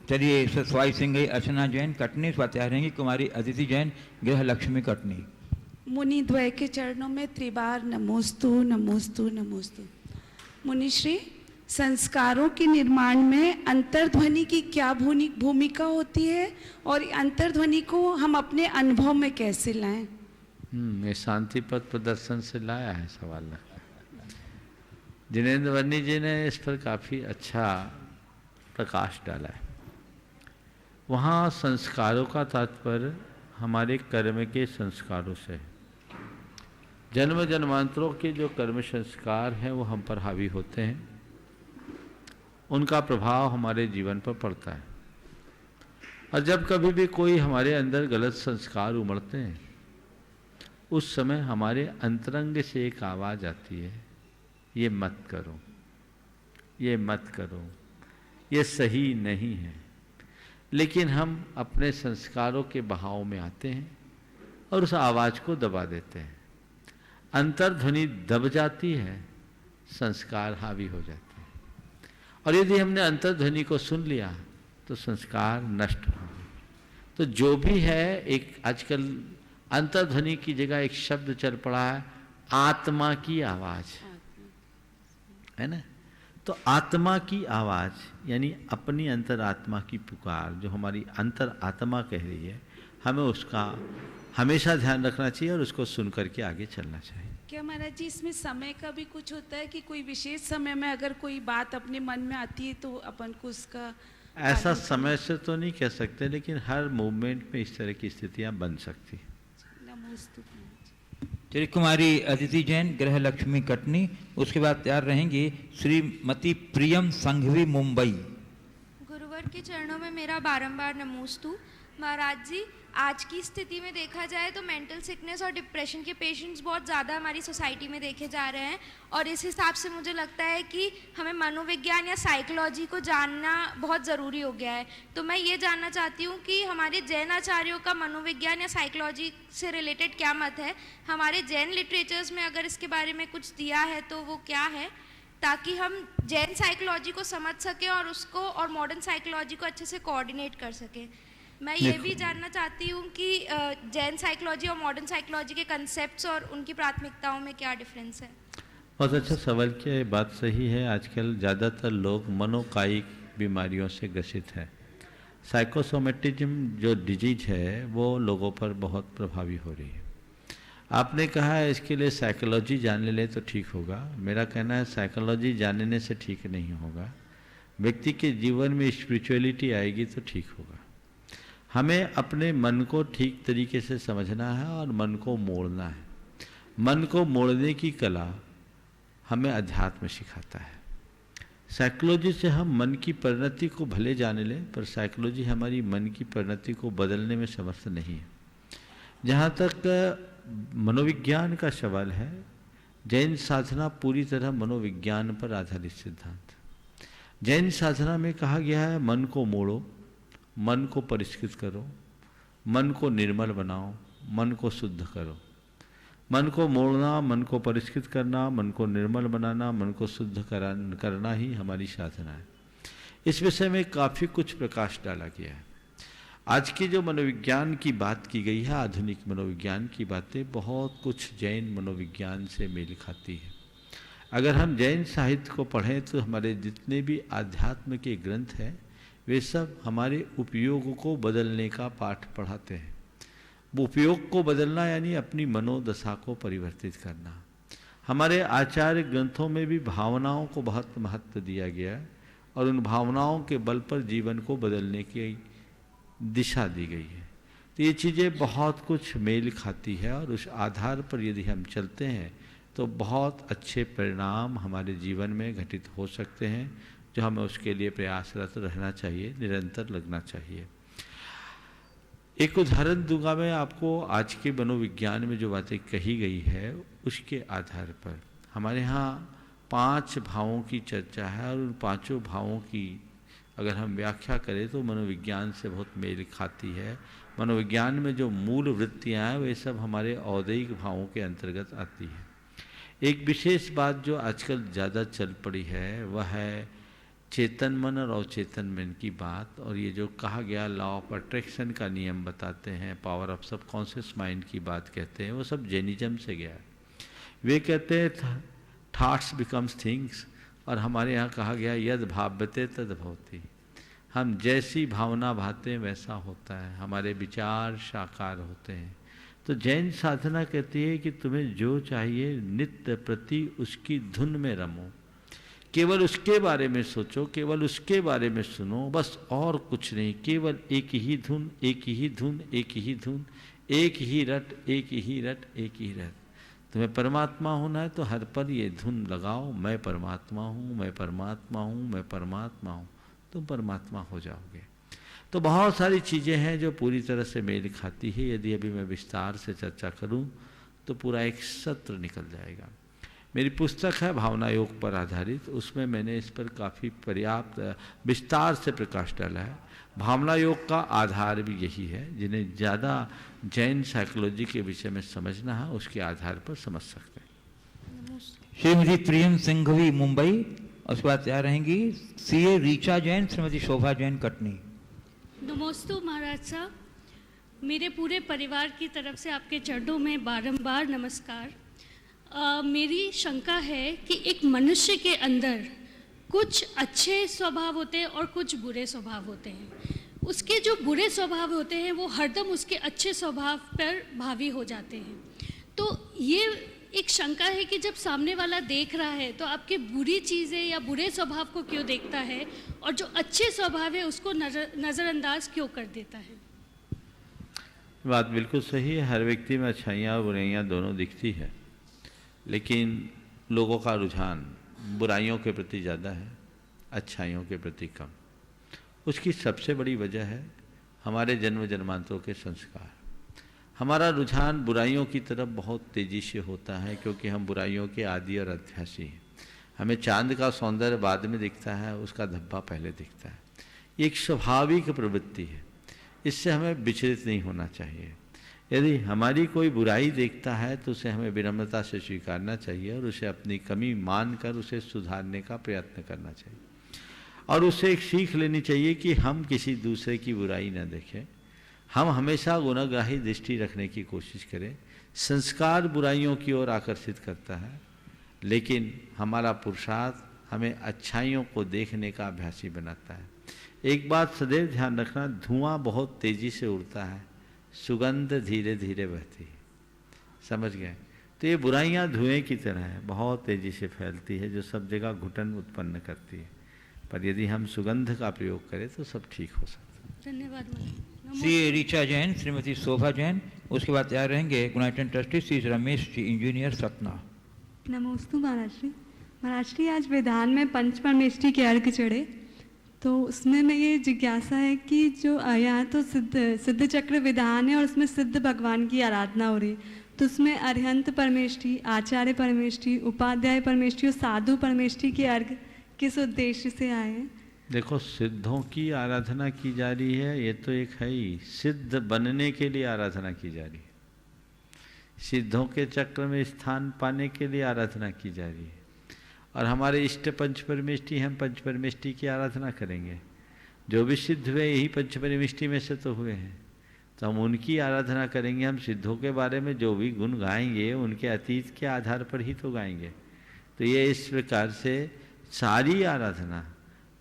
चलिए, सवाई सिंघई अर्चना जैन कटनी स्वात्यार रहेंगी। कुमारी अदिति जैन गृह लक्ष्मी कटनी। मुनि द्वय के चरणों में त्रिबार नमोस्तु नमोस्तु नमोस्तु। मुनिश्री, संस्कारों के निर्माण में अंतर्ध्वनि की क्या भूमिका होती है और अंतर्ध्वनि को हम अपने अनुभव में कैसे लाएं? ये शांति पथ प्रदर्शन से लाया है सवाल। जिनेंद्र वर्णी जी ने इस पर काफ़ी अच्छा प्रकाश डाला है। वहाँ संस्कारों का तात्पर्य हमारे कर्म के संस्कारों से है। जन्म जन्मांतरों के जो कर्म संस्कार हैं वो हम पर हावी होते हैं, उनका प्रभाव हमारे जीवन पर पड़ता है। और जब कभी भी कोई हमारे अंदर गलत संस्कार उमड़ते हैं, उस समय हमारे अंतरंग से एक आवाज़ आती है, ये मत करो, ये मत करो, ये सही नहीं है। लेकिन हम अपने संस्कारों के बहाव में आते हैं और उस आवाज़ को दबा देते हैं। अंतर्ध्वनि दब जाती है, संस्कार हावी हो जाते हैं। और यदि हमने अंतर्ध्वनि को सुन लिया तो संस्कार नष्ट हो गए। तो जो भी है, एक आजकल अंतर्ध्वनि की जगह एक शब्द चल पड़ा है, आत्मा की आवाज़, है ना? तो आत्मा की आवाज़ यानी अपनी अंतरात्मा की पुकार, जो हमारी अंतर आत्मा कह रही है, हमें उसका हमेशा ध्यान रखना चाहिए और उसको सुन करके आगे चलना चाहिए। क्या महाराज जी, इसमें समय का भी कुछ होता है कि कोई विशेष समय में अगर कोई बात अपने मन में आती है तो अपन को उसका ऐसा समय से तो नहीं कह सकते, लेकिन हर मूवमेंट में इस तरह की स्थितियां बन सकती। चलिए, कुमारी अदिति जैन गृह लक्ष्मी कटनी। उसके बाद तैयार रहेंगी श्रीमती प्रियम संघवी मुंबई। गुरुवर के चरणों में मेरा बारंबार नमोस्तु। महाराज जी, आज की स्थिति में देखा जाए तो मेंटल सिकनेस और डिप्रेशन के पेशेंट्स बहुत ज़्यादा हमारी सोसाइटी में देखे जा रहे हैं, और इस हिसाब से मुझे लगता है कि हमें मनोविज्ञान या साइकोलॉजी को जानना बहुत ज़रूरी हो गया है। तो मैं ये जानना चाहती हूँ कि हमारे जैन आचार्यों का मनोविज्ञान या साइकोलॉजी से रिलेटेड क्या मत है? हमारे जैन लिटरेचर्स में अगर इसके बारे में कुछ दिया है तो वो क्या है, ताकि हम जैन साइकोलॉजी को समझ सकें और उसको और मॉडर्न साइकोलॉजी को अच्छे से कोऑर्डिनेट कर सकें। मैं ये भी जानना चाहती हूँ कि जैन साइकोलॉजी और मॉडर्न साइकोलॉजी के कंसेप्ट्स और उनकी प्राथमिकताओं में क्या डिफरेंस है। बहुत अच्छा सवाल किया, ये बात सही है। आजकल ज़्यादातर लोग मनोकायिक बीमारियों से ग्रसित हैं। साइकोसोमेटिज्म जो डिजीज है वो लोगों पर बहुत प्रभावी हो रही है। आपने कहा है इसके लिए साइकोलॉजी जान ले तो ठीक होगा। मेरा कहना है साइकोलॉजी जानने से ठीक नहीं होगा। व्यक्ति के जीवन में स्पिरिचुअलिटी आएगी तो ठीक होगा। हमें अपने मन को ठीक तरीके से समझना है और मन को मोड़ना है। मन को मोड़ने की कला हमें अध्यात्म सिखाता है। साइकोलॉजी से हम मन की परिणति को भले जान लें, पर साइकोलॉजी हमारी मन की परिणति को बदलने में समर्थ नहीं है। जहाँ तक मनोविज्ञान का सवाल है, जैन साधना पूरी तरह मनोविज्ञान पर आधारित सिद्धांत। जैन साधना में कहा गया है मन को मोड़ो, मन को परिष्कृत करो, मन को निर्मल बनाओ, मन को शुद्ध करो। मन को मोड़ना, मन को परिष्कृत करना, मन को निर्मल बनाना, मन को शुद्ध करना ही हमारी साधना है। इस विषय में काफ़ी कुछ प्रकाश डाला गया है। आज की जो मनोविज्ञान की बात की गई है, आधुनिक मनोविज्ञान की बातें बहुत कुछ जैन मनोविज्ञान से मेल खाती है। अगर हम जैन साहित्य को पढ़ें तो हमारे जितने भी आध्यात्म के ग्रंथ हैं वे सब हमारे उपयोग को बदलने का पाठ पढ़ाते हैं। वो उपयोग को बदलना यानी अपनी मनोदशा को परिवर्तित करना। हमारे आचार्य ग्रंथों में भी भावनाओं को बहुत महत्व दिया गया है और उन भावनाओं के बल पर जीवन को बदलने की दिशा दी गई है। तो ये चीज़ें बहुत कुछ मेल खाती है और उस आधार पर यदि हम चलते हैं तो बहुत अच्छे परिणाम हमारे जीवन में घटित हो सकते हैं, जो हमें उसके लिए प्रयासरत रहना चाहिए, निरंतर लगना चाहिए। एक उदाहरण दूंगा मैं आपको। आज के मनोविज्ञान में जो बातें कही गई है उसके आधार पर हमारे यहाँ 5 भावों की चर्चा है और उन 5 भावों की अगर हम व्याख्या करें तो मनोविज्ञान से बहुत मेल खाती है। मनोविज्ञान में जो मूल वृत्तियाँ हैं वे सब हमारे औदैहिक भावों के अंतर्गत आती है। एक विशेष बात जो आजकल ज़्यादा चल पड़ी है वह है चेतन मन और अवचेतन मन की बात। और ये जो कहा गया लॉ ऑफ अट्रैक्शन का नियम बताते हैं, पावर ऑफ सबकॉन्शियस माइंड की बात कहते हैं, वो सब जैनिज्म से गया है। वे कहते हैं थॉट्स बिकम्स थिंग्स, और हमारे यहाँ कहा गया यद भाव्यते तद भवति। हम जैसी भावना भाते हैं वैसा होता है, हमारे विचार साकार होते हैं। तो जैन साधना कहती है कि तुम्हें जो चाहिए नित्य प्रति उसकी धुन में रमो, केवल उसके बारे में सोचो, केवल उसके बारे में सुनो, बस और कुछ नहीं। केवल एक ही धुन, एक ही धुन, एक ही धुन, एक ही रट, एक ही रट, एक ही रट। तुम्हें परमात्मा होना है तो हर पर ये धुन लगाओ, मैं परमात्मा हूँ, मैं परमात्मा हूँ, मैं परमात्मा हूँ, तुम परमात्मा हो जाओगे। तो बहुत सारी चीज़ें हैं जो पूरी तरह से मेल खाती है। यदि अभी मैं विस्तार से चर्चा करूं तो पूरा एक सत्र निकल जाएगा। मेरी पुस्तक है भावना योग पर आधारित, उसमें मैंने इस पर काफ़ी पर्याप्त विस्तार से प्रकाश डाला है। भावना योग का आधार भी यही है। जिन्हें ज़्यादा जैन साइकोलॉजी के विषय में समझना है उसके आधार पर समझ सकते हैं। श्रीमती प्रियम सिंघवी मुंबई, उसके बाद तैयार रहेंगी सीए रीचा जैन, श्रीमती शोभा जैन कटनी। नमोस्तु महाराज साहब, मेरे पूरे परिवार की तरफ से आपके चरणों में बारंबार नमस्कार। मेरी शंका है कि एक मनुष्य के अंदर कुछ अच्छे स्वभाव होते हैं और कुछ बुरे स्वभाव होते हैं। उसके जो बुरे स्वभाव होते हैं वो हरदम उसके अच्छे स्वभाव पर हावी हो जाते हैं। तो ये एक शंका है कि जब सामने वाला देख रहा है तो आपके बुरी चीज़ें या बुरे स्वभाव को क्यों देखता है और जो अच्छे स्वभाव है उसको नज़रअंदाज क्यों कर देता है। बात बिल्कुल सही है। हर व्यक्ति में अच्छाइयाँ और बुराइयाँ दोनों दिखती है, लेकिन लोगों का रुझान बुराइयों के प्रति ज़्यादा है, अच्छाइयों के प्रति कम। उसकी सबसे बड़ी वजह है हमारे जन्म जन्मांतरों के संस्कार। हमारा रुझान बुराइयों की तरफ बहुत तेज़ी से होता है क्योंकि हम बुराइयों के आदी और अध्यासी हैं। हमें चांद का सौंदर्य बाद में दिखता है, उसका धब्बा पहले दिखता है। ये एक स्वाभाविक प्रवृत्ति है, इससे हमें विचलित नहीं होना चाहिए। यदि हमारी कोई बुराई देखता है तो उसे हमें विनम्रता से स्वीकारना चाहिए और उसे अपनी कमी मानकर उसे सुधारने का प्रयत्न करना चाहिए। और उससे एक सीख लेनी चाहिए कि हम किसी दूसरे की बुराई न देखें, हम हमेशा गुनाहगाही दृष्टि रखने की कोशिश करें। संस्कार बुराइयों की ओर आकर्षित करता है, लेकिन हमारा पुरुषार्थ हमें अच्छाइयों को देखने का अभ्यासी बनाता है। एक बात सदैव ध्यान रखना, धुआं बहुत तेज़ी से उड़ता है, सुगंध धीरे धीरे बहती है। समझ गए? तो ये बुराइयाँ धुएं की तरह है, बहुत तेज़ी से फैलती है, जो सब जगह घुटन उत्पन्न करती है। पर यदि हम सुगंध का प्रयोग करें तो सब ठीक हो सकता है। धन्यवाद। सी रीचा जैन, श्रीमती शोभा जैन, उसके बाद तैयार रहेंगे यूनाइटेड ट्रस्टी सी रमेश जी, इंजीनियर सतना। नमोस्तु महाराज श्री। महाराज श्री, आज विधान में पंच परमेष्टि के अर्घ चढ़े, तो उसमें मैं ये जिज्ञासा है कि जो यहाँ तो सिद्ध चक्र विधान है और उसमें सिद्ध भगवान की आराधना हो रही, तो उसमें अरिहंत परमेष्टि, आचार्य परमेष्टि, उपाध्याय परमेष्टि और साधु परमेष्टि के अर्घ किस उद्देश्य से आए हैं? देखो, सिद्धों की आराधना की जा रही है, ये तो एक है ही। सिद्ध बनने के लिए आराधना की जा रही है। सिद्धों के चक्र में स्थान पाने के लिए आराधना की जा रही है। और हमारे इष्ट पंचपरमेष्ठी, हम पंचपरमेष्ठी की आराधना करेंगे। जो भी सिद्ध हुए यही पंचपरमेष्ठी में से तो हुए हैं, तो हम उनकी आराधना करेंगे। हम सिद्धों के बारे में जो भी गुण गाएंगे उनके अतीत के आधार पर ही तो गाएंगे। तो ये इस प्रकार से सारी आराधना,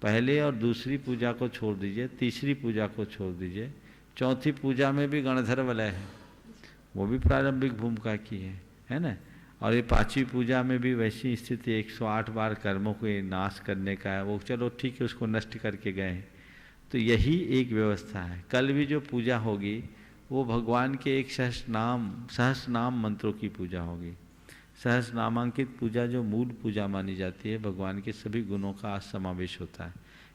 पहले और दूसरी पूजा को छोड़ दीजिए, तीसरी पूजा को छोड़ दीजिए, चौथी पूजा में भी गणधर वलय है, वो भी प्रारंभिक भूमिका की है ना। और ये पांचवी पूजा में भी वैसी स्थिति 108 बार कर्मों को नाश करने का है। वो चलो ठीक है, उसको नष्ट करके गए हैं। तो यही एक व्यवस्था है। कल भी जो पूजा होगी वो भगवान के एक सहस्रनाम मंत्रों की पूजा होगी। सहस्रनामांकित पूजा जो मूल पूजा मानी जाती है, भगवान के सभी गुणों का समावेश होता है।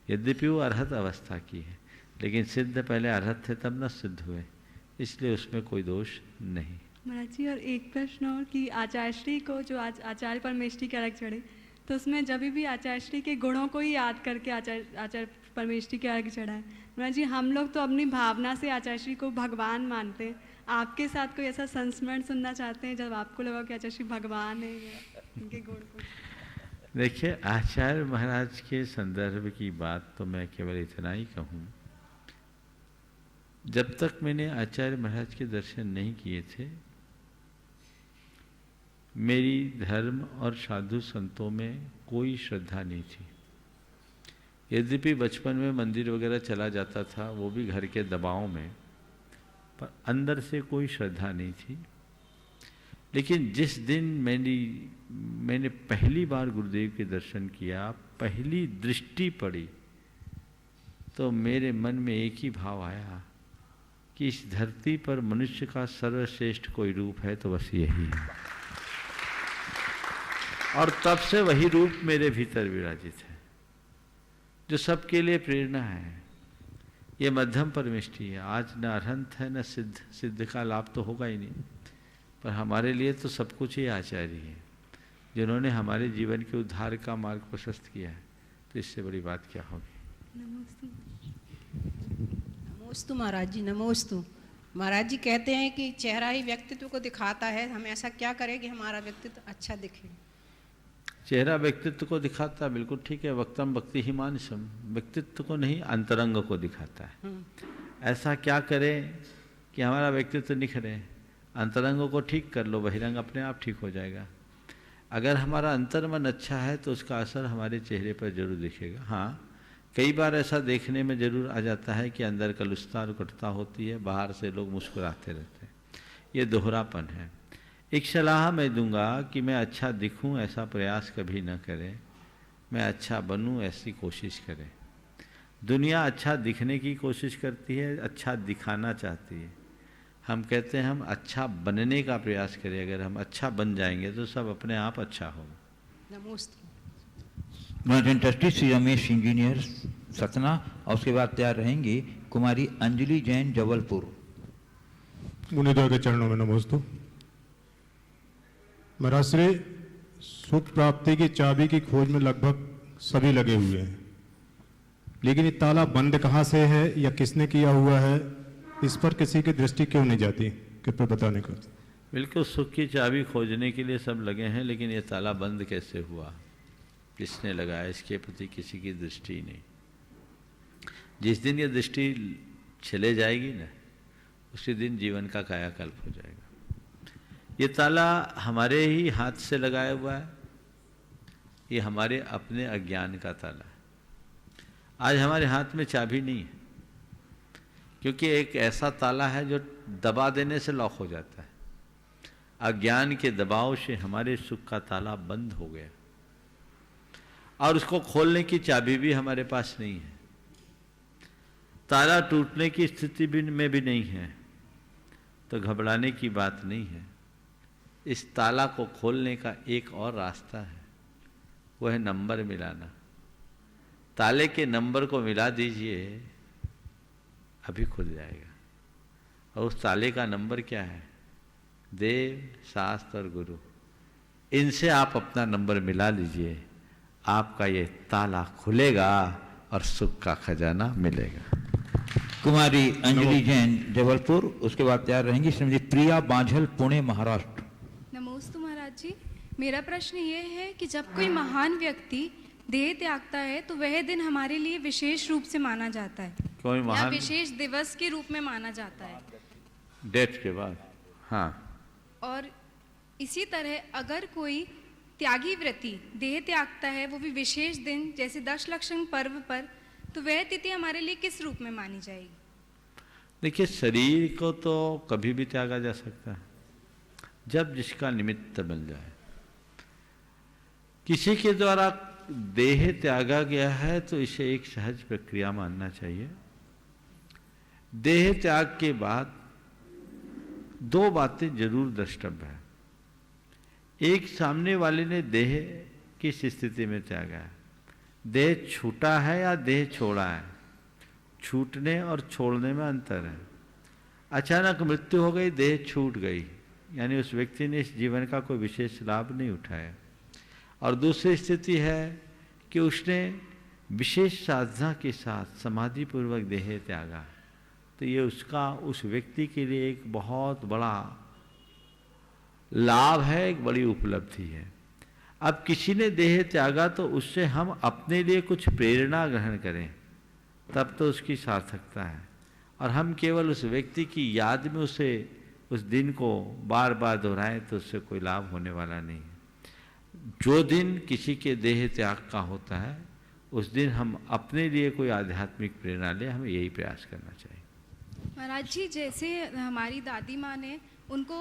यद्यपि वो अर्हत अवस्था की है, लेकिन सिद्ध पहले अर्हत थे तब न सिद्ध हुए, इसलिए उसमें कोई दोष नहीं। महाराज जी, और एक प्रश्न और कि आचार्यश्री को जो आचार्य परमेष्ठी के अर्घ चढ़े, तो उसमें जब भी आचार्यश्री के गुणों को ही याद करके आचार्य परमेष्ठी के अर्घ चढ़ाए। महाराज जी, हम लोग तो अपनी भावना से आचार्यश्री को भगवान मानते हैं। आपके साथ कोई ऐसा संस्मरण सुनना चाहते हैं जब आपको लगा कि आचार्यश्री भगवान है, उनके गुण को? देखिए, आचार्य महाराज के संदर्भ की बात तो मैं केवल इतना ही कहूँ, जब तक मैंने आचार्य महाराज के दर्शन नहीं किए थे, मेरी धर्म और साधु संतों में कोई श्रद्धा नहीं थी। यद्यपि बचपन में मंदिर वगैरह चला जाता था, वो भी घर के दबाव में, पर अंदर से कोई श्रद्धा नहीं थी। लेकिन जिस दिन मैंने पहली बार गुरुदेव के दर्शन किया, पहली दृष्टि पड़ी, तो मेरे मन में एक ही भाव आया कि इस धरती पर मनुष्य का सर्वश्रेष्ठ कोई रूप है तो बस यही है। और तब से वही रूप मेरे भीतर विराजित है, जो सबके लिए प्रेरणा है। ये मध्यम परमेष्ठी है। आज न अरहंत है न सिद्ध, सिद्ध का लाभ तो होगा ही नहीं, पर हमारे लिए तो सब कुछ ही आचार्य है, जिन्होंने हमारे जीवन के उद्धार का मार्ग प्रशस्त किया है। तो इससे बड़ी बात क्या होगी। नमोस्तु महाराज जी, नमोस्तु। महाराज जी कहते हैं कि चेहरा ही व्यक्तित्व को दिखाता है, हम ऐसा क्या करें कि हमारा व्यक्तित्व अच्छा दिखे। चेहरा व्यक्तित्व को दिखाता है, बिल्कुल ठीक है। वक्तम भक्ति ही मानसम, व्यक्तित्व को नहीं अंतरंग को दिखाता है। ऐसा क्या करें कि हमारा व्यक्तित्व निखरे। अंतरंग को ठीक कर लो, बहिरंग अपने आप ठीक हो जाएगा। अगर हमारा अंतर्मन अच्छा है तो उसका असर हमारे चेहरे पर जरूर दिखेगा। हाँ, कई बार ऐसा देखने में जरूर आ जाता है कि अंदर कलुषता और कटुता होती है, बाहर से लोग मुस्कुराते रहते हैं। ये दोहरापन है। एक सलाह मैं दूंगा कि मैं अच्छा दिखूं ऐसा प्रयास कभी न करें, मैं अच्छा बनूं ऐसी कोशिश करें। दुनिया अच्छा दिखने की कोशिश करती है, अच्छा दिखाना चाहती है। हम कहते हैं हम अच्छा बनने का प्रयास करें। अगर हम अच्छा बन जाएंगे तो सब अपने आप अच्छा होगा। नमस्ते। ट्रस्टी श्री रमेश इंजीनियर सतना, और उसके बाद तैयार रहेंगी कुमारी अंजलि जैन जबलपुर। मुनिद्वय के चरणों में नमोस्तु। महाराज श्री, सुख प्राप्ति की चाबी की खोज में लगभग सभी लगे हुए हैं, लेकिन ये ताला बंद कहाँ से है या किसने किया हुआ है, इस पर किसी की दृष्टि क्यों नहीं जाती, कृपया बताने का। बिल्कुल, सुख की चाबी खोजने के लिए सब लगे हैं, लेकिन ये ताला बंद कैसे हुआ, किसने लगाया, इसके प्रति किसी की दृष्टि नहीं। जिस दिन ये दृष्टि चले जाएगी ना, उसी दिन जीवन का कायाकल्प हो जाएगा। ये ताला हमारे ही हाथ से लगाया हुआ है, ये हमारे अपने अज्ञान का ताला है। आज हमारे हाथ में चाबी नहीं है, क्योंकि एक ऐसा ताला है जो दबा देने से लॉक हो जाता है। अज्ञान के दबाव से हमारे सुख का ताला बंद हो गया, और उसको खोलने की चाबी भी हमारे पास नहीं है। ताला टूटने की स्थिति में भी नहीं है, तो घबराने की बात नहीं है। इस ताला को खोलने का एक और रास्ता है, वह है नंबर मिलाना। ताले के नंबर को मिला दीजिए, अभी खुल जाएगा। और उस ताले का नंबर क्या है? देव, शास्त्र और गुरु। इनसे आप अपना नंबर मिला लीजिए, आपका ये ताला खुलेगा और सुख का खजाना मिलेगा। कुमारी अंजलि जैन जबलपुर, उसके बाद तैयार रहेंगी श्रीमती प्रिया बांझल पुणे महाराष्ट्र। नमोस्तु महाराज जी, मेरा प्रश्न ये है कि जब कोई महान व्यक्ति देह त्यागता है तो वह दिन हमारे लिए विशेष रूप से माना जाता है, कोई या महान विशेष दिवस के रूप में माना जाता है। डेट के बाद, हाँ। और इसी तरह अगर कोई त्यागी व्रती देह त्यागता है, वो भी विशेष दिन जैसे दशलक्षण पर्व पर, तो वह तिथि हमारे लिए किस रूप में मानी जाएगी? देखिए, शरीर को तो कभी भी त्यागा जा सकता है, जब जिसका निमित्त बन जाए। किसी के द्वारा देह त्यागा गया है तो इसे एक सहज प्रक्रिया मानना चाहिए। देह त्याग के बाद दो बातें जरूर द्रष्टव्य है। एक, सामने वाले ने देह किस स्थिति में त्यागा है, देह छूटा है या देह छोड़ा है। छूटने और छोड़ने में अंतर है। अचानक मृत्यु हो गई, देह छूट गई, यानी उस व्यक्ति ने इस जीवन का कोई विशेष लाभ नहीं उठाया। और दूसरी स्थिति है कि उसने विशेष साधना के साथ समाधि पूर्वक देह त्यागा, तो ये उसका उस व्यक्ति के लिए एक बहुत बड़ा लाभ है, एक बड़ी उपलब्धि है। अब किसी ने देह त्यागा तो उससे हम अपने लिए कुछ प्रेरणा ग्रहण करें, तब तो उसकी सार्थकता है। और हम केवल उस व्यक्ति की याद में उसे उस दिन को बार बार दोहराएं तो उससे कोई लाभ होने वाला नहीं है। जो दिन किसी के देह त्याग का होता है, उस दिन हम अपने लिए कोई आध्यात्मिक प्रेरणा लें, हमें यही प्रयास करना चाहिए। महाराज जी, जैसे हमारी दादी माँ ने उनको,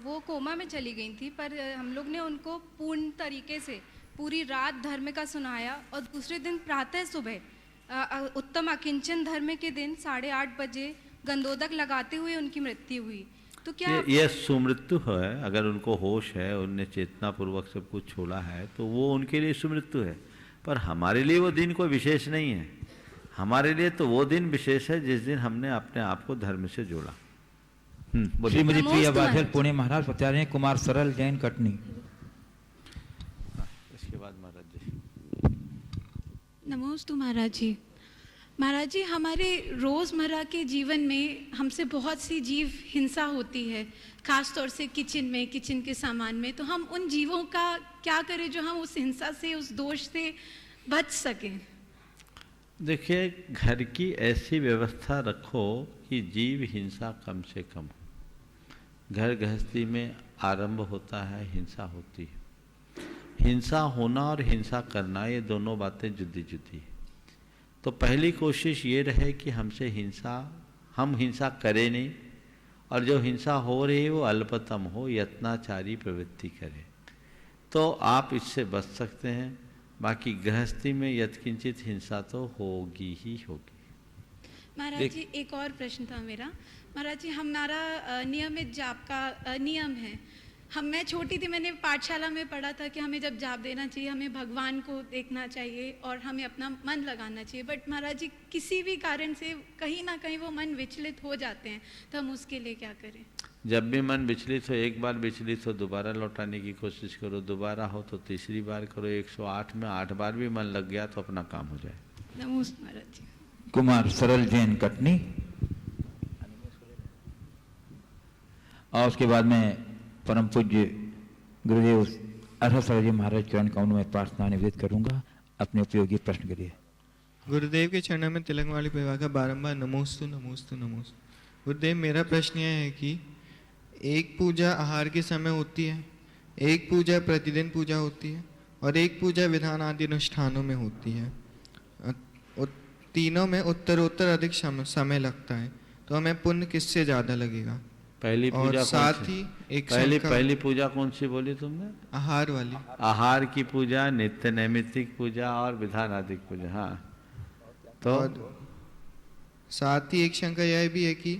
वो कोमा में चली गई थी, पर हम लोग ने उनको पूर्ण तरीके से पूरी रात धर्म का सुनाया, और दूसरे दिन प्रातः सुबह उत्तम अकिंचन धर्म के दिन 8:30 बजे गंदोदक लगाते हुए उनकी मृत्यु हुई। तो क्या ये सुमृत्यु है? अगर उनको होश है, उनने चेतना पूर्वक सब कुछ छोड़ा है, तो वो उनके लिए सुमृत्यु है। पर हमारे लिए वो दिन कोई विशेष नहीं है। हमारे लिए तो वो दिन विशेष है जिस दिन हमने अपने आप को धर्म से जोड़ा। श्रीमती प्रिया बांझल पुणे महाराज, बता हैं कुमार सरल जैन कटनी। इसके बाद महाराज जी। नमोस्तु महाराज जी। महाराज जी, हमारे रोज़मर्रा के जीवन में हमसे बहुत सी जीव हिंसा होती है, खास तौर से किचन में, किचन के सामान में। तो हम उन जीवों का क्या करें जो हम उस हिंसा से, उस दोष से बच सकें? देखिए, घर की ऐसी व्यवस्था रखो कि जीव हिंसा कम से कम हो। घर गृहस्थी में आरंभ होता है, हिंसा होती है। हिंसा होना और हिंसा करना, ये दोनों बातें जुदी जुदी है। तो पहली कोशिश ये रहे कि हम हिंसा करें नहीं, और जो हिंसा हो रही है वो अल्पतम हो, यत्नाचारी प्रवृत्ति करे, तो आप इससे बच सकते हैं। बाकी गृहस्थी में यत्किंचित हिंसा तो होगी ही होगी। महाराज जी, एक और प्रश्न था मेरा। महाराज जी, हमारा नियमित जाप का नियम है। मैं छोटी थी, मैंने पाठशाला में पढ़ा था कि हमें जब जाप देना चाहिए, हमें भगवान को देखना चाहिए और हमें अपना मन लगाना चाहिए। बट महाराज जी, किसी भी कारण से कहीं ना कहीं वो मन विचलित हो जाते हैं, तो हम उसके लिए क्या करें? जब भी मन विचलित हो, एक बार विचलित हो दोबारा लौटाने की कोशिश करो, दोबारा हो तो तीसरी बार करो, 108 में 8 बार भी मन लग गया तो अपना काम हो जाए। नमस्ते महाराज जी। कुमार सरल जैन कटनी, और उसके बाद में परम पूज्य गुरुदेव अरहर जी महाराज चरण कमलों में प्रार्थना निवेदित करूंगा। अपने उपयोगी प्रश्न करिए। गुरुदेव के चरणों में तिलक वाली परिवार का बारंबार नमोस्तु नमोस्तु नमोस्तु। गुरुदेव, मेरा प्रश्न यह है कि एक पूजा आहार के समय होती है, एक पूजा प्रतिदिन पूजा होती है, और एक पूजा विधान आदि अनुष्ठानों में होती है। तीनों में उत्तरोत्तर अधिक समय लगता है, तो हमें पुण्य किससे ज़्यादा लगेगा? पहली पूजा साथ ही एक पहली पूजा कौन सी बोली तुमने? आहार वाली। आहार की पूजा, नित्य नैमित्तिक पूजा और विधानादिक पूजा। हाँ, तो साथ ही एक शंका यह भी है कि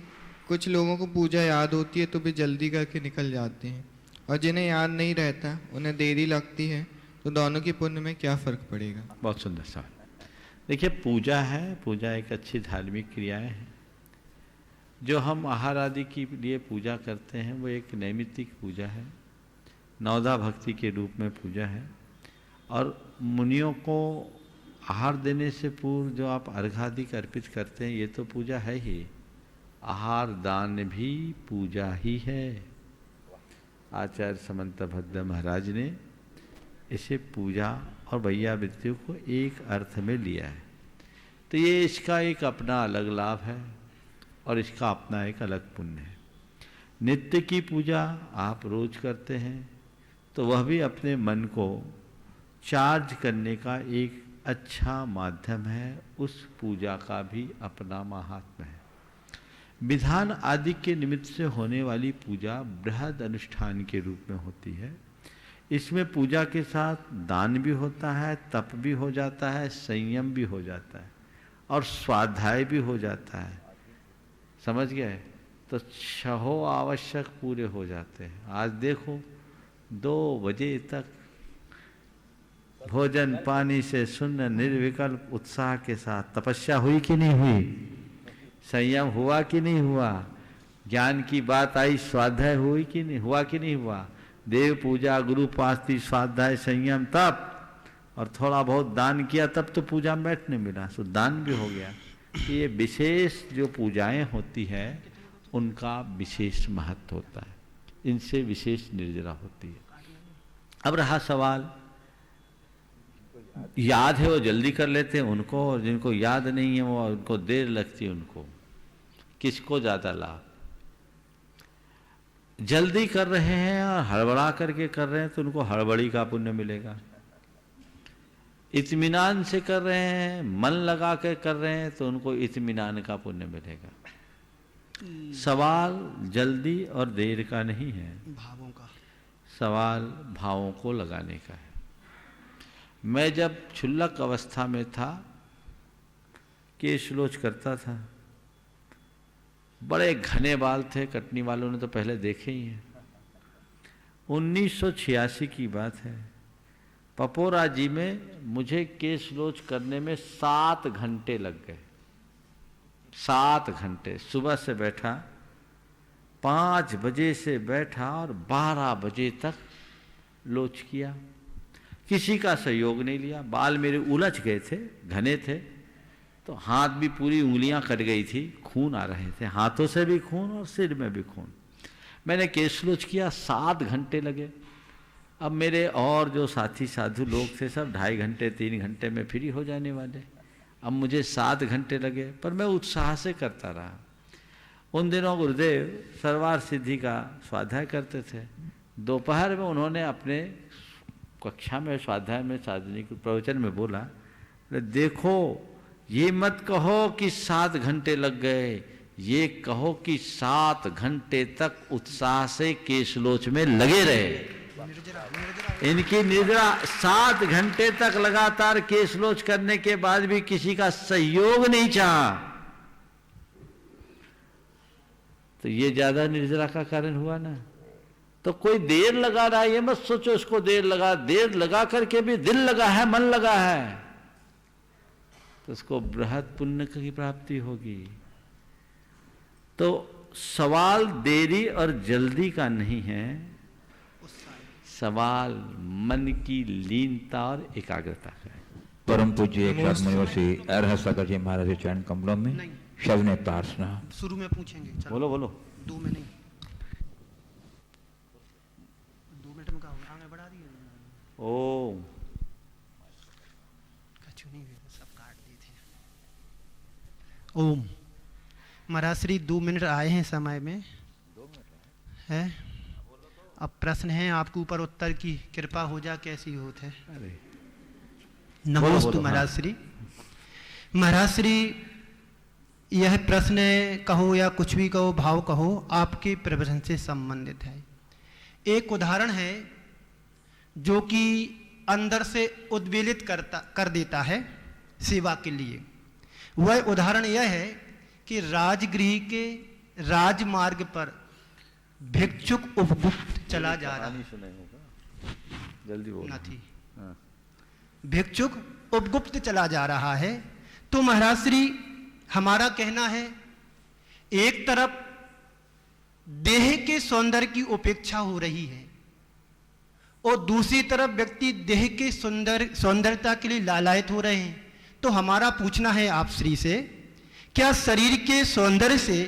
कुछ लोगों को पूजा याद होती है तो भी जल्दी करके निकल जाते हैं, और जिन्हें याद नहीं रहता उन्हें देरी लगती है, तो दोनों के पुण्य में क्या फर्क पड़ेगा? बहुत सुंदर सवाल। देखिए, पूजा है, पूजा एक अच्छी धार्मिक क्रियाएं हैं। जो हम आहार आदि के लिए पूजा करते हैं वो एक नैमित्तिक पूजा है, नवदा भक्ति के रूप में पूजा है। और मुनियों को आहार देने से पूर्व जो आप अर्घादि अर्पित करते हैं ये तो पूजा है ही, आहार दान भी पूजा ही है। आचार्य समंत भद्र महाराज ने इसे पूजा और भैयावृत्तियों को एक अर्थ में लिया है। तो ये इसका एक अपना अलग लाभ है और इसका अपना एक अलग पुण्य है। नित्य की पूजा आप रोज करते हैं तो वह भी अपने मन को चार्ज करने का एक अच्छा माध्यम है, उस पूजा का भी अपना महात्म्य है। विधान आदि के निमित्त से होने वाली पूजा बृहद अनुष्ठान के रूप में होती है। इसमें पूजा के साथ दान भी होता है, तप भी हो जाता है, संयम भी हो जाता है और स्वाध्याय भी हो जाता है। समझ गए? तो 6 आवश्यक पूरे हो जाते हैं। आज देखो 2 बजे तक भोजन पानी से शून्य निर्विकल्प उत्साह के साथ तपस्या हुई कि नहीं हुई? संयम हुआ कि नहीं हुआ? ज्ञान की बात आई, स्वाध्याय हुई कि नहीं हुआ? कि नहीं हुआ? देव पूजा, गुरु पास्ती, स्वाध्याय, संयम, तप और थोड़ा बहुत दान किया, तब तो पूजा में बैठने मिला, तो दान भी हो गया। ये विशेष जो पूजाएं होती है उनका विशेष महत्व होता है, इनसे विशेष निर्जरा होती है। अब रहा सवाल, याद है वो जल्दी कर लेते हैं उनको, और जिनको याद नहीं है वो उनको देर लगती है, उनको किसको ज्यादा लाभ? जल्दी कर रहे हैं और हड़बड़ा करके कर रहे हैं तो उनको हड़बड़ी का पुण्य मिलेगा। इत्मीनान से कर रहे हैं, मन लगा के कर रहे हैं तो उनको इत्मीनान का पुण्य मिलेगा। सवाल जल्दी और देर का नहीं है, भावों का सवाल भावों को लगाने का है। मैं जब क्षुल्लक अवस्था में था, केशलोच करता था, बड़े घने बाल थे, कटनी वालों ने तो पहले देखे ही हैं। 1986 की बात है, पपोरा जी में मुझे केशलोच करने में 7 घंटे लग गए। 7 घंटे, सुबह से बैठा, 5 बजे से बैठा और 12 बजे तक लोच किया। किसी का सहयोग नहीं लिया, बाल मेरे उलझ गए थे, घने थे, तो हाथ भी पूरी उंगलियां कट गई थी, खून आ रहे थे, हाथों से भी खून और सिर में भी खून। मैंने केशलोच किया, 7 घंटे लगे। अब मेरे और जो साथी साधु लोग थे सब 2.5 घंटे 3 घंटे में फ्री हो जाने वाले, अब मुझे 7 घंटे लगे, पर मैं उत्साह से करता रहा। उन दिनों गुरुदेव सर्वार सिद्धि का स्वाध्याय करते थे। दोपहर में उन्होंने अपने कक्षा में स्वाध्याय में साधनिक प्रवचन में बोला, देखो ये मत कहो कि 7 घंटे लग गए, ये कहो कि 7 घंटे तक उत्साह से केशलोच में लगे रहे। इनकी निद्रा 7 घंटे तक लगातार केशलोच करने के बाद भी किसी का सहयोग नहीं चाहा, तो ये ज्यादा निर्जरा का कारण हुआ ना। तो कोई देर लगा रहा है, ये मत सोचो उसको देर लगा करके भी दिल लगा है, मन लगा है, तो उसको बृहद पुण्य की प्राप्ति होगी। तो सवाल देरी और जल्दी का नहीं है, सवाल मन की लीनता और एकाग्रता का है। परम पूज्य एक साथ मुनिवर्षि अरहत सागर जी महाराज के चरण कमलों में शवने प्रार्थना। शुरू में पूछेंगे, बोलो बोलो। 2 में नहीं, 2 मिनट में कहा आगे बढ़ा दिए। ओम कछु नहीं, सब काट दिए थे। ओम महाराज श्री 2 मिनट आए हैं समय में है। अब प्रश्न है आपके ऊपर, उत्तर की कृपा हो जा, कैसी होत है। नमोस्तु महाराज श्री। महाराज श्री यह प्रश्न कहो या कुछ भी कहो, भाव कहो, आपके प्रवचन से संबंधित है। एक उदाहरण है जो कि अंदर से उद्वेलित कर देता है सेवा के लिए। वह उदाहरण यह है कि राजगृह के राजमार्ग पर भिक्षुक उपगुप्त चला जा रहा है। जल्दी बोलो। भिक्षुक उपगुप्त चला जा रहा है। तो महाराज श्री हमारा कहना है, एक तरफ देह के सौंदर्य की उपेक्षा हो रही है और दूसरी तरफ व्यक्ति देह के सौंदर्यता के लिए लालायित हो रहे हैं। तो हमारा पूछना है आप श्री से, क्या शरीर के सौंदर्य से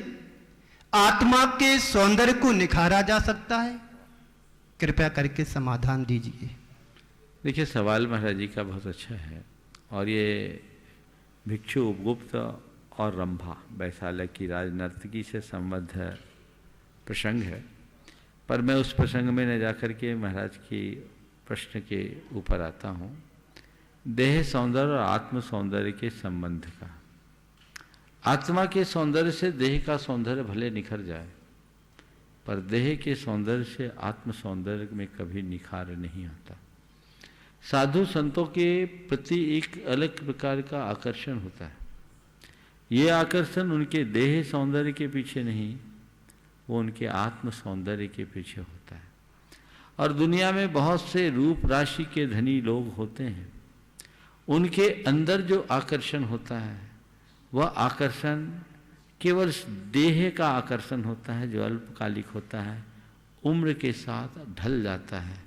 आत्मा के सौंदर्य को निखारा जा सकता है? कृपया करके समाधान दीजिए। देखिए, सवाल महाराज जी का बहुत अच्छा है, और ये भिक्षु उपगुप्त और रंभा वैशाल्य की राजनर्तकी से संबद्ध प्रसंग है, पर मैं उस प्रसंग में न जाकर के महाराज की प्रश्न के ऊपर आता हूँ। देह सौंदर्य और आत्म सौंदर्य के संबंध का। आत्मा के सौंदर्य से देह का सौंदर्य भले निखर जाए, पर देह के सौंदर्य से आत्म सौंदर्य में कभी निखार नहीं आता। साधु संतों के प्रति एक अलग प्रकार का आकर्षण होता है। ये आकर्षण उनके देह सौंदर्य के पीछे नहीं, वो उनके आत्म सौंदर्य के पीछे होता है। और दुनिया में बहुत से रूप राशि के धनी लोग होते हैं, उनके अंदर जो आकर्षण होता है वह आकर्षण केवल देह का आकर्षण होता है, जो अल्पकालिक होता है, उम्र के साथ ढल जाता है,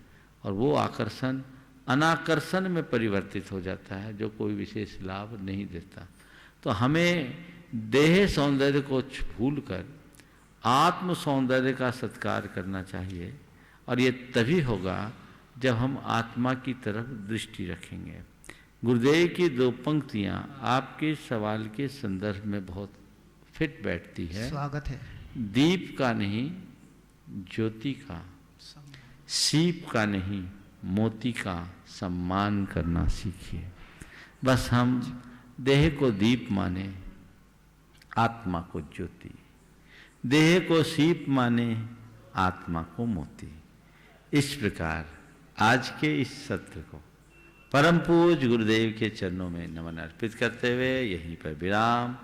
और वो आकर्षण अनाकर्षण में परिवर्तित हो जाता है, जो कोई विशेष लाभ नहीं देता। तो हमें देह सौंदर्य को भूलकर आत्म सौंदर्य का सत्कार करना चाहिए, और ये तभी होगा जब हम आत्मा की तरफ दृष्टि रखेंगे। गुरुदेव की दो पंक्तियां आपके सवाल के संदर्भ में बहुत फिट बैठती है। स्वागत है। दीप का नहीं ज्योति का, सीप का नहीं मोती का सम्मान करना सीखिए। बस हम देह को दीप माने, आत्मा को ज्योति, देह को सीप माने, आत्मा को मोती। इस प्रकार आज के इस सत्र को परम पूज्य गुरुदेव के चरणों में नमन अर्पित करते हुए यहीं पर विराम।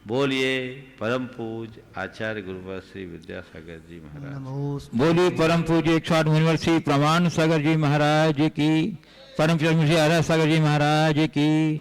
बोलिए परम पूज्य आचार्य गुरुवर श्री विद्यासागर जी महाराज। बोलिए परम पूज्य 108 यूनिवर्सिटी प्रमाण सागर जी महाराज की, परम पूज्य हरा सागर जी महाराज की।